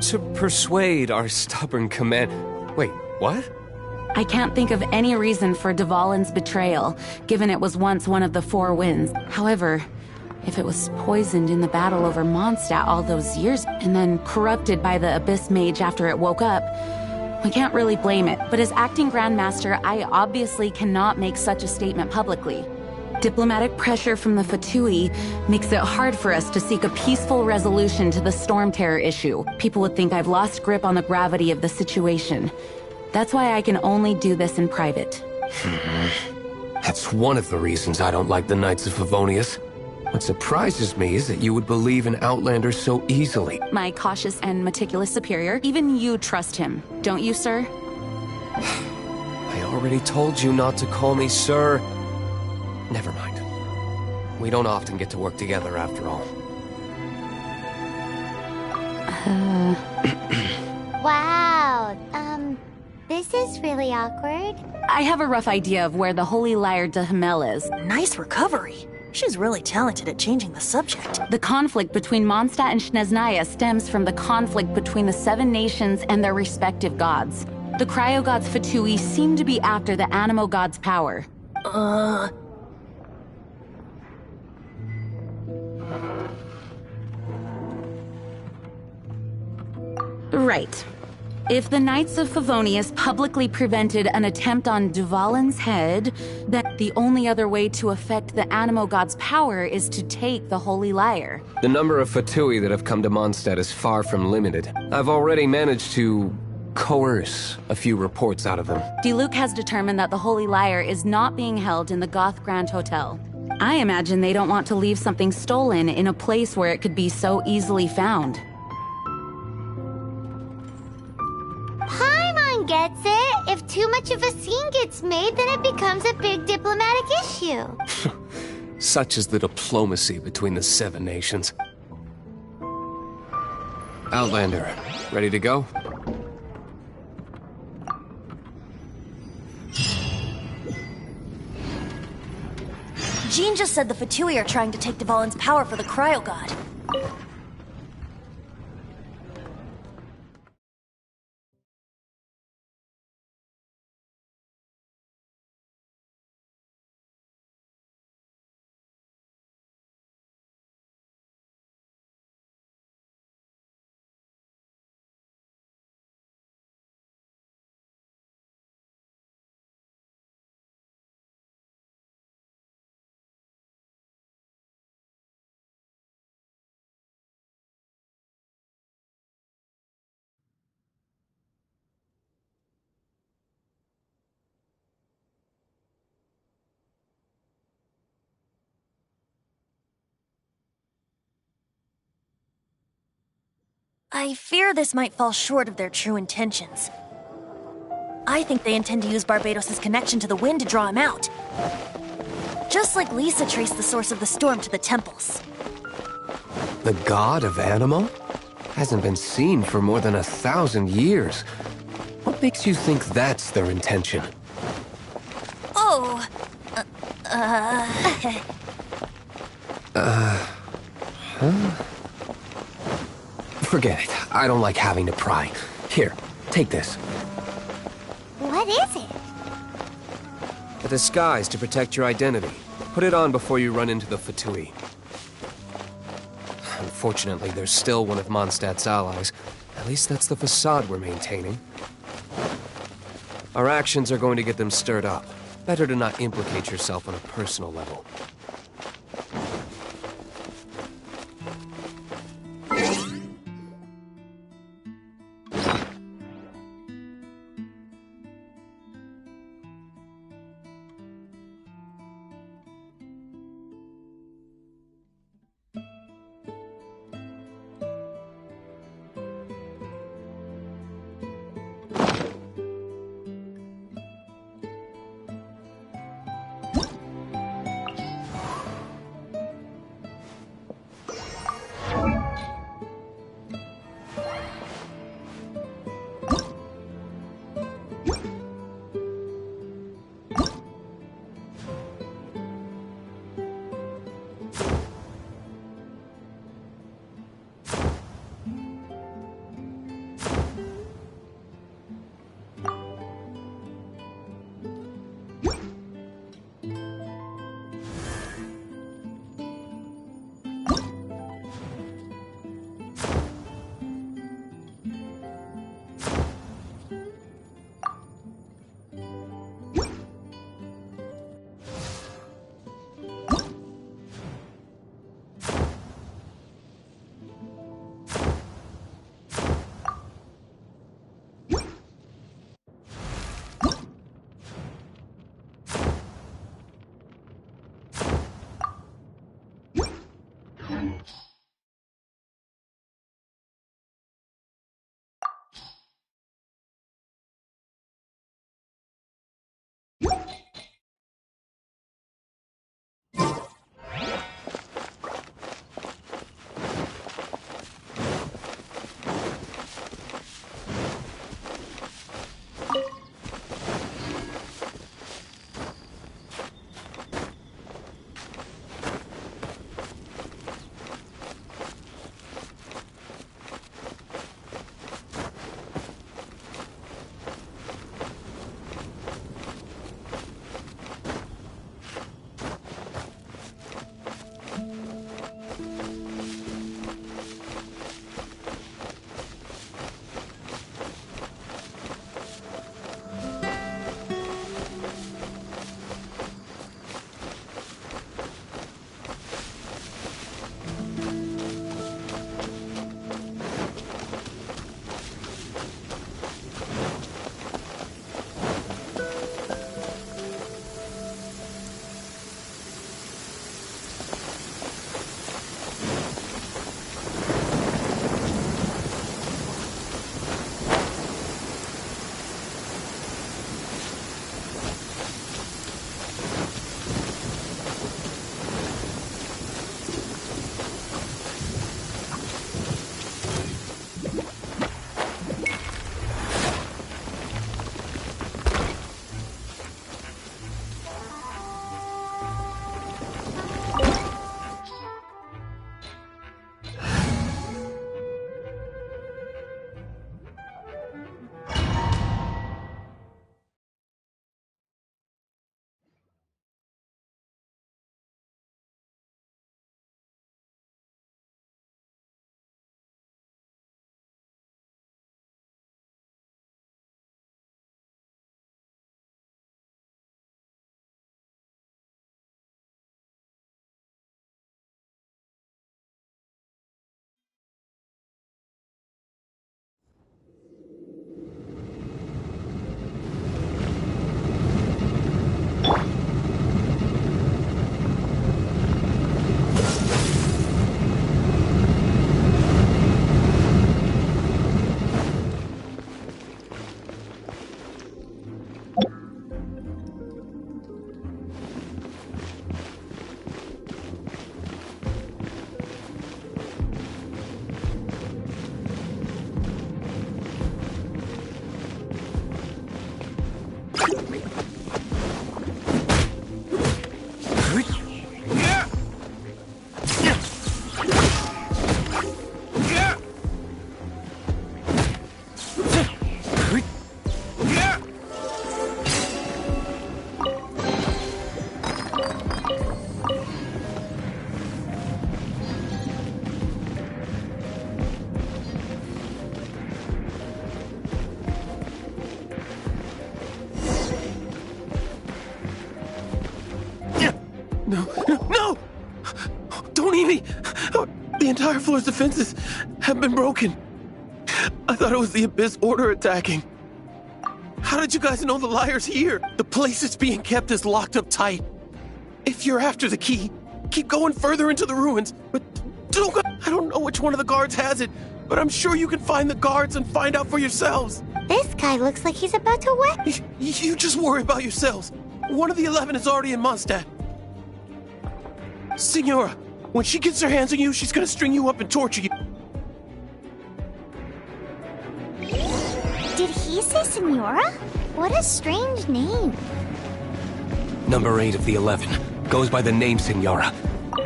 To persuade our stubborn command... Wait, what? I can't think of any reason for Dvalin's betrayal, given it was once one of the Four Winds. However, if it was poisoned in the battle over Mondstadt all those years, and then corrupted by the Abyss Mage after it woke up, we can't really blame it. But as acting Grandmaster, I obviously cannot make such a statement publicly. Diplomatic pressure from the Fatui makes it hard for us to seek a peaceful resolution to the Storm Terror issue. People would think I've lost grip on the gravity of the situation. That's why I can only do this in private. That's one of the reasons I don't like the Knights of Favonius. What surprises me is that you would believe in Outlander so easily. My cautious and meticulous superior, even you trust him, don't you, sir? I already told you not to call me sir. Never mind. We don't often get to work together after all. Wow, this is really awkward. I have a rough idea of where the Holy Lyre de Himmel is. Nice recovery. She's really talented at changing the subject. The conflict between Mondstadt and Snezhnaya stems from the conflict between the Seven Nations and their respective gods. The cryo-gods Fatui seem to be after the Animo god's power. Right. If the Knights of Favonius publicly prevented an attempt on Dvalin's head, then the only other way to affect the Animo god's power is to take the Holy Lyre. The number of Fatui that have come to Mondstadt is far from limited. I've already managed to coerce a few reports out of them. Diluc has determined that the Holy Lyre is not being held in the Goth Grand Hotel. I imagine they don't want to leave something stolen in a place where it could be so easily found. Paimon gets it. If too much of a scene gets made, then it becomes a big diplomatic issue. Such is the diplomacy between the Seven Nations. Outlander, ready to go? Jean just said the Fatui are trying to take Dvalin's power for the Cryo God. I fear this might fall short of their true intentions. I think they intend to use Barbados' connection to the wind to draw him out. Just like Lisa traced the source of the storm to the temples. The god of Animal? Hasn't been seen for more than 1,000 years. What makes you think that's their intention? Oh... Huh? Forget it. I don't like having to pry. Here, take this. What is it? A disguise to protect your identity. Put it on before you run into the Fatui. Unfortunately, there's still one of Mondstadt's allies. At least that's the facade we're maintaining. Our actions are going to get them stirred up. Better to not implicate yourself on a personal level. entire floor's defenses have been broken. I thought it was the Abyss Order attacking. How did you guys know the liar's here? The place it's being kept is locked up tight. If you're after the key, keep going further into the ruins. But don't go. I don't know which one of the guards has it, but I'm sure you can find the guards and find out for yourselves. This guy looks like he's about to wet. You just worry about yourselves. One of the 11 is already in Mondstadt. Signora, when she gets her hands on you, she's gonna string you up and torture you. Did he say Senora? What a strange name. Number 8 of the 11 goes by the name Signora. The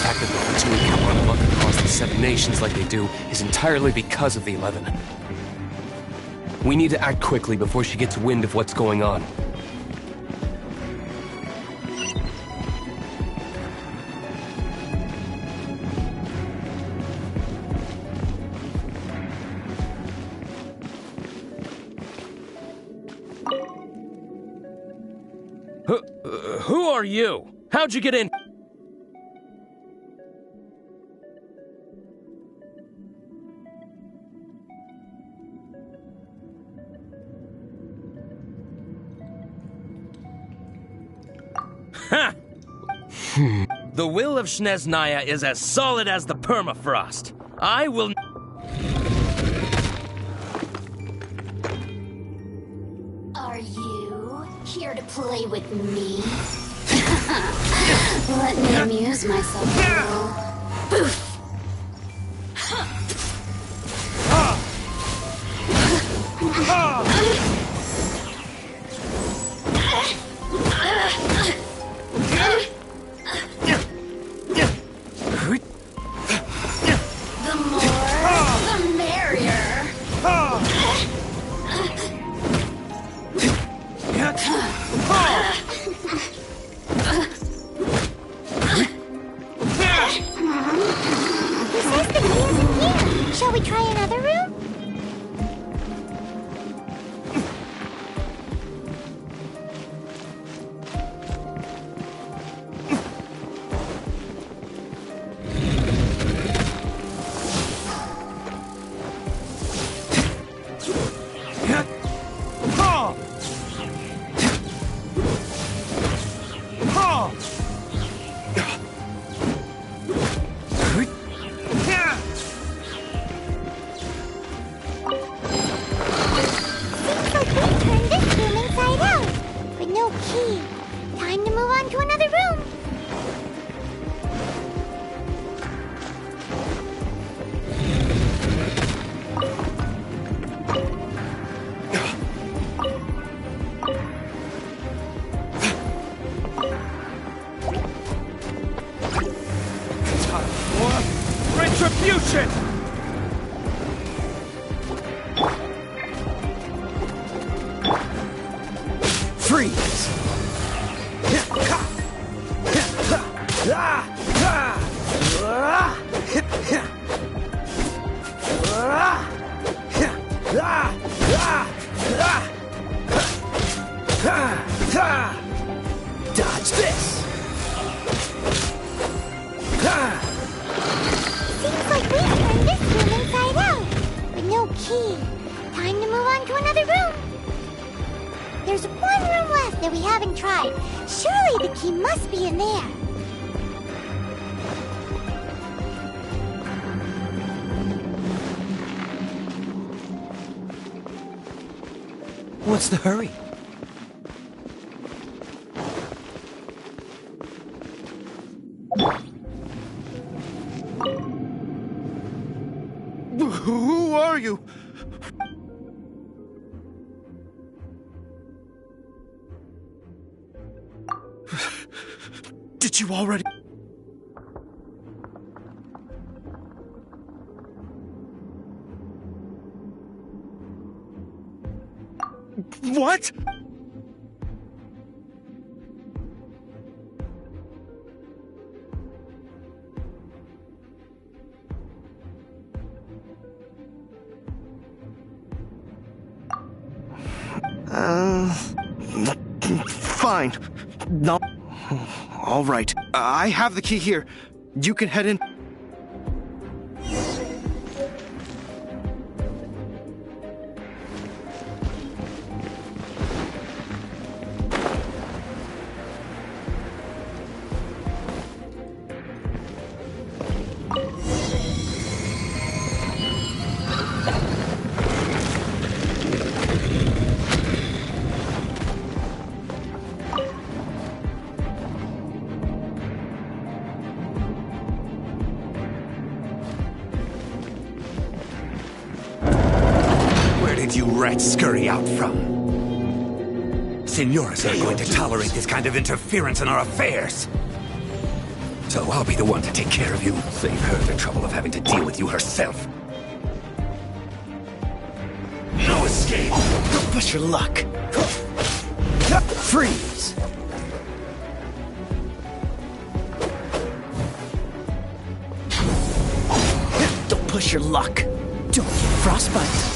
fact that the two can run amok across the 7 nations like they do is entirely because of the 11. We need to act quickly before she gets wind of what's going on. Who are you? How'd you get in? Ha! The will of Snezhnaya is as solid as the permafrost. I will... Are you here to play with me? Let me amuse myself a little. Boof! The more, the merrier. He says the key isn't here. Shall we try another room? Retribution! Freeze! Dodge this! Seems like we turned this room inside out. With no key. Time to move on to another room. There's one room left that we haven't tried. Surely the key must be in there. What's the hurry? Who are you? Did you already... What? Fine. No. All right. I have the key here. You can head in. Where did you rats scurry out from? Senoras aren't going to tolerate this kind of interference in our affairs. So I'll be the one to take care of you. Save her the trouble of having to deal with you herself. No escape! Don't push your luck. Freeze! Don't push your luck. Don't get frostbite.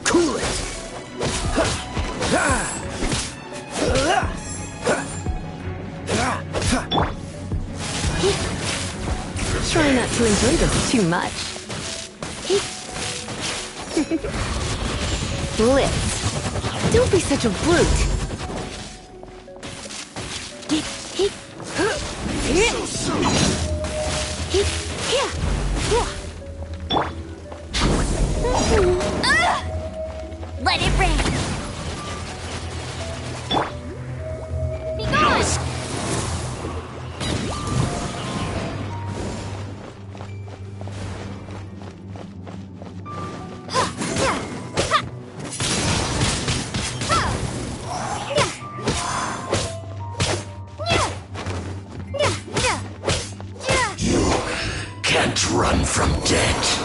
Cool it. Try not to enjoy this too much. Blitz. Don't be such a brute. Let it rain. Be gone. Can't run from death.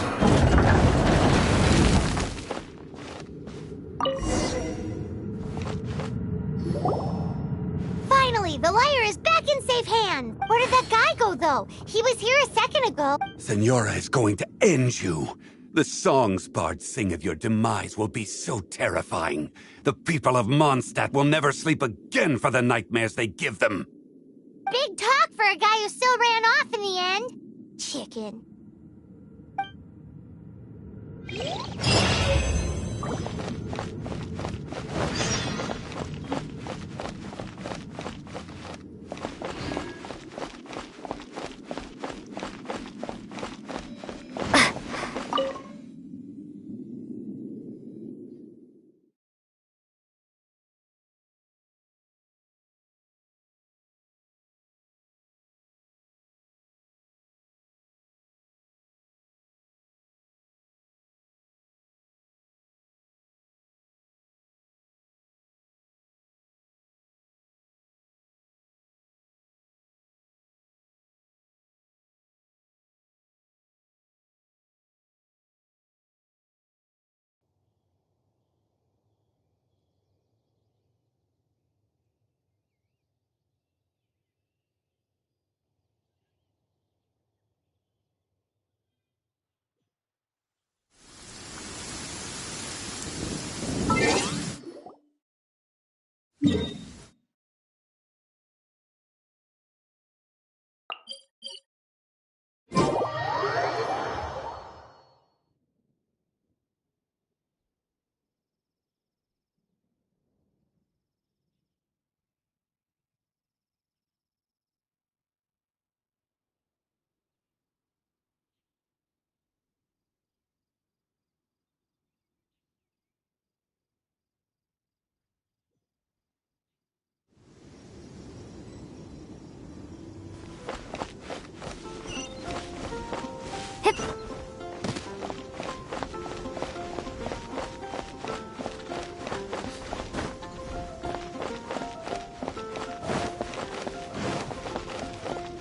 Finally, the lyre is back in safe hands. Where did that guy go, though? He was here a second ago. Senora is going to end you. The songs bards sing of your demise will be so terrifying. The people of Mondstadt will never sleep again for the nightmares they give them. Big talk for a guy who still ran off in the end. Chicken.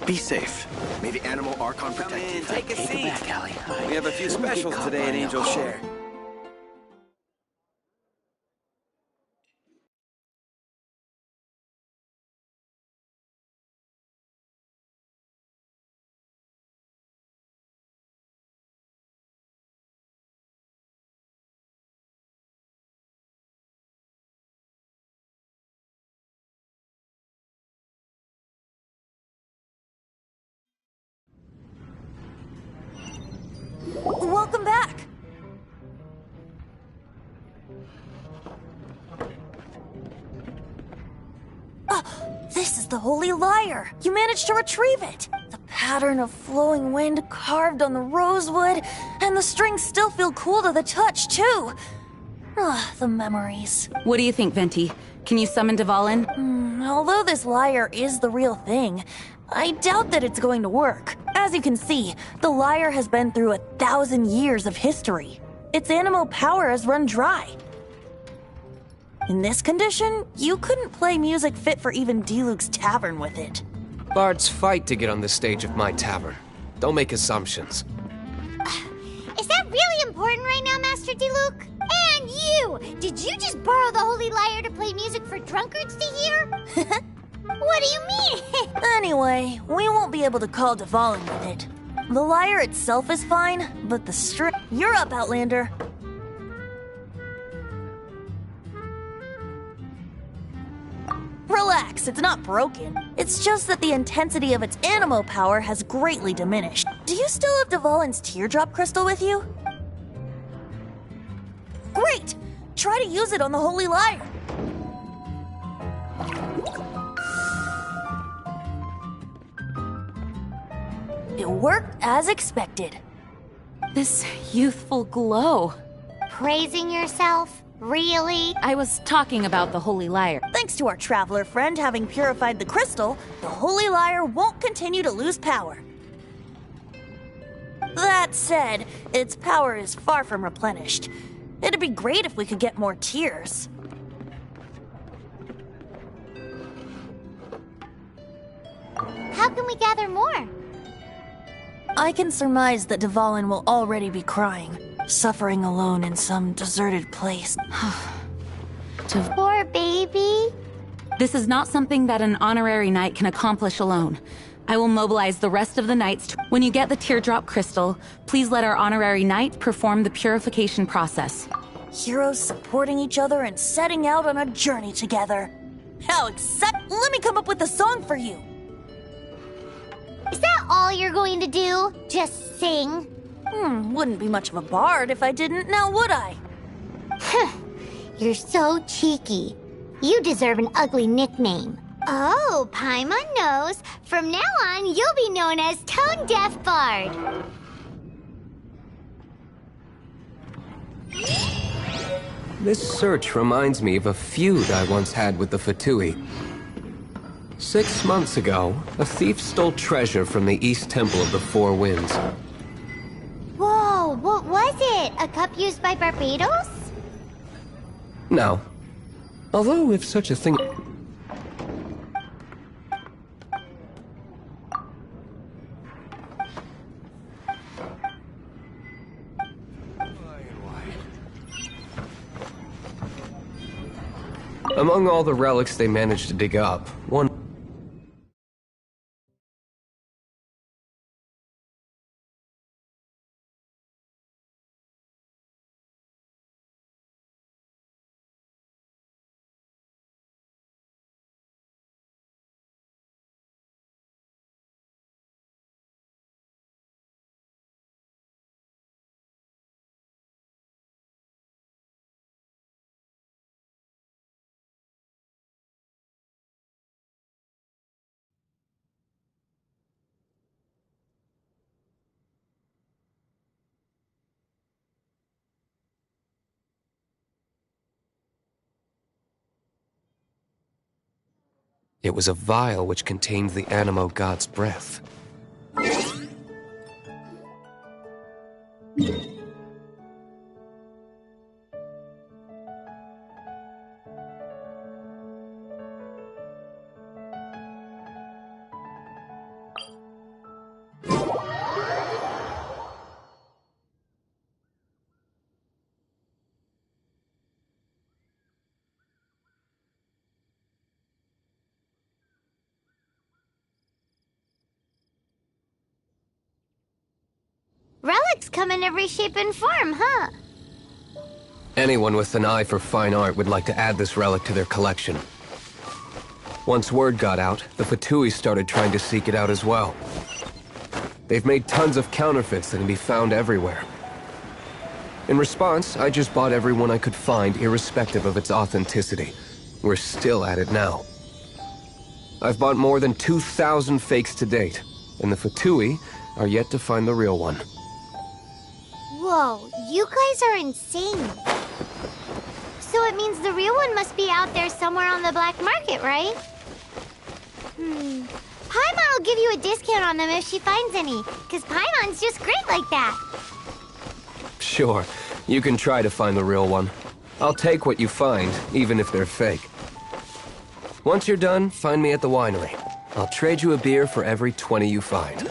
Be safe. May the animal Archon protect you. Take a seat. Back, Allie. We have a few specials today at Angel Share. Welcome back! This is the Holy Lyre! You managed to retrieve it! The pattern of flowing wind carved on the rosewood, and the strings still feel cool to the touch, too! Ugh, the memories. What do you think, Venti? Can you summon Dvalin? Although this lyre is the real thing, I doubt that it's going to work. As you can see, the lyre has been through 1,000 years of history. Its animal power has run dry. In this condition, you couldn't play music fit for even Diluc's tavern with it. Bards fight to get on the stage of my tavern. Don't make assumptions. Is that really important right now, Master Diluc? And you! Did you just borrow the Holy Lyre to play music for drunkards to hear? What do you mean? Anyway, we won't be able to call Dvalin with it. The lyre itself is fine, but the string... You're up, Outlander. Relax, it's not broken. It's just that the intensity of its animo power has greatly diminished. Do you still have Dvalin's teardrop crystal with you? Great! Try to use it on the Holy Lyre. It worked as expected. This youthful glow. Praising yourself? Really? I was talking about the Holy Lyre. Thanks to our traveler friend having purified the crystal, the Holy Lyre won't continue to lose power. That said, its power is far from replenished. It'd be great if we could get more tears. How can we gather more? I can surmise that Dvalin will already be crying, suffering alone in some deserted place. Poor baby. This is not something that an honorary knight can accomplish alone. I will mobilize the rest of the knights. When you get the teardrop crystal, please let our honorary knight perform the purification process. Heroes supporting each other and setting out on a journey together. How exciting! Let me come up with a song for you. Is that all you're going to do? Just sing? Wouldn't be much of a bard if I didn't, now would I? You're so cheeky. You deserve an ugly nickname. Oh, Paimon knows. From now on, you'll be known as Tone Deaf Bard. This search reminds me of a feud I once had with the Fatui. 6 months ago, a thief stole treasure from the East Temple of the Four Winds. Whoa, what was it? A cup used by Barbados? No. Although, if such a thing... Among all the relics they managed to dig up, one... It was a vial which contained the Animo god's breath. Relics come in every shape and form, huh? Anyone with an eye for fine art would like to add this relic to their collection. Once word got out, the Fatui started trying to seek it out as well. They've made tons of counterfeits that can be found everywhere. In response, I just bought every one I could find, irrespective of its authenticity. We're still at it now. I've bought more than 2,000 fakes to date, and the Fatui are yet to find the real one. Whoa, you guys are insane. means the real one must be out there somewhere on the black market, right? Paimon will give you a discount on them if she finds any, because Paimon's just great like that. Sure, you can try to find the real one. I'll take what you find, even if they're fake. Once you're done, find me at the winery. I'll trade you a beer for every 20 you find.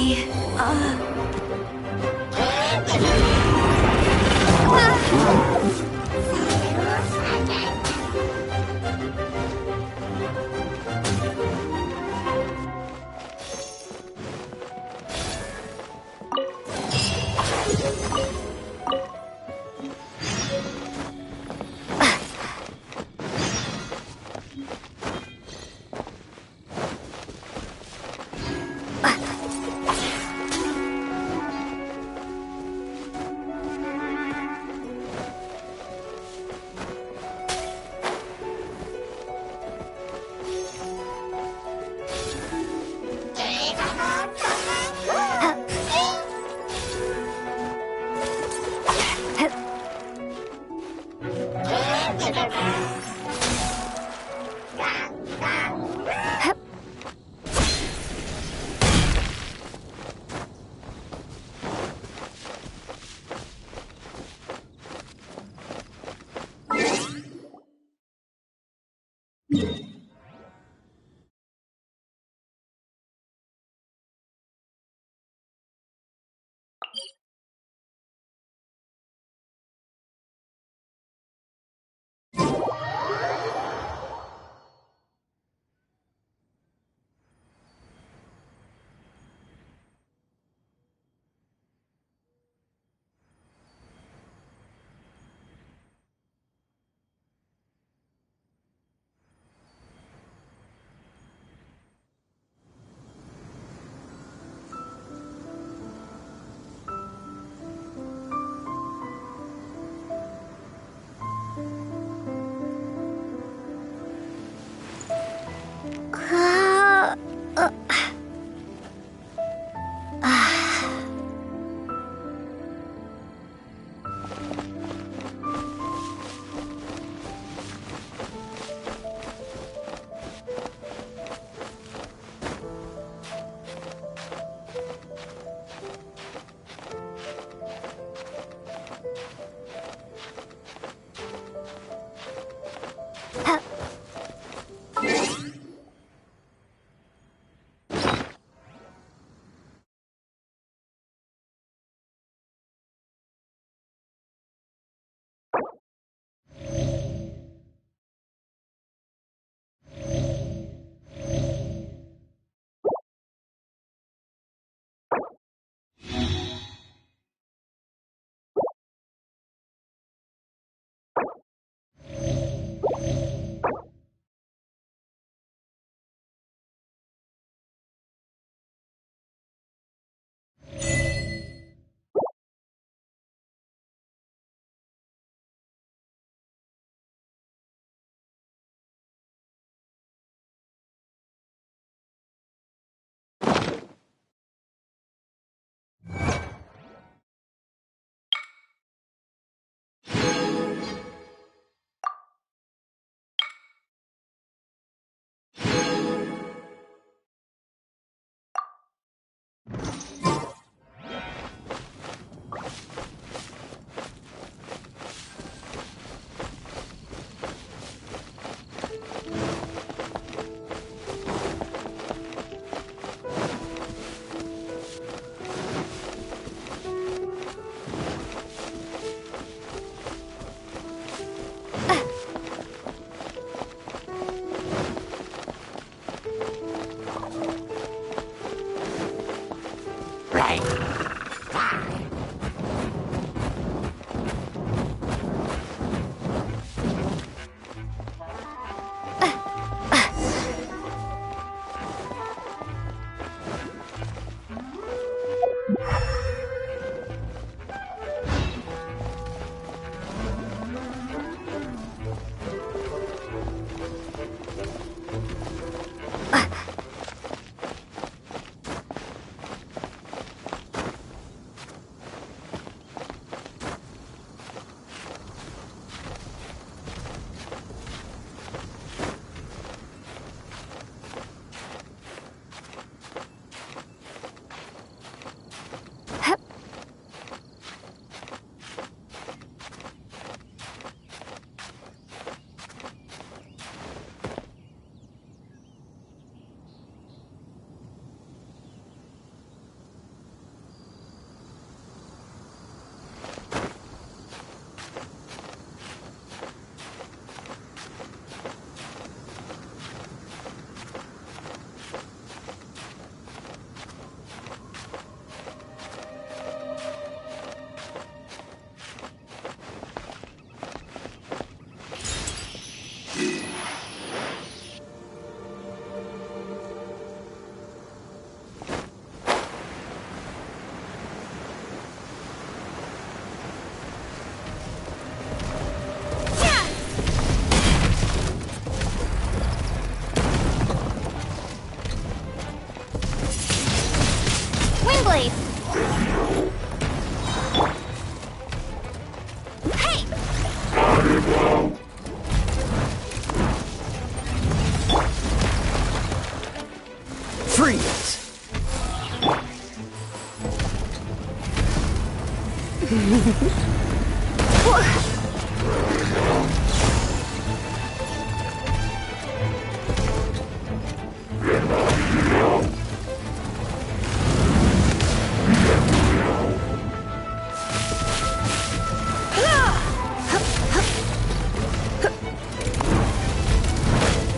Okay.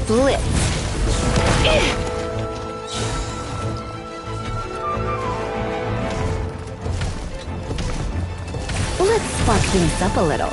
Blitz. Let's spark things up a little.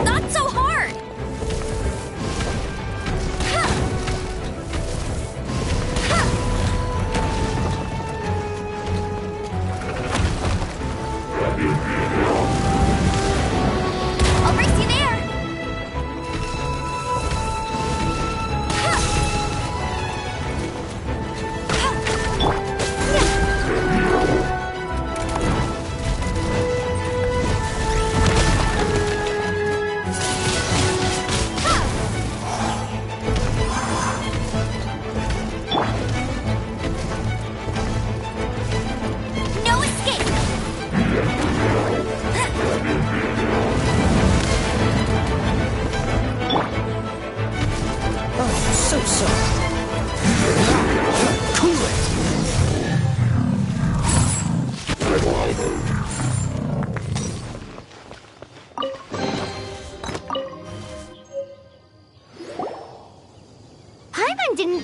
Not so hard! I'll race you there! No escape! Oh, so soft. Cool Paimon didn't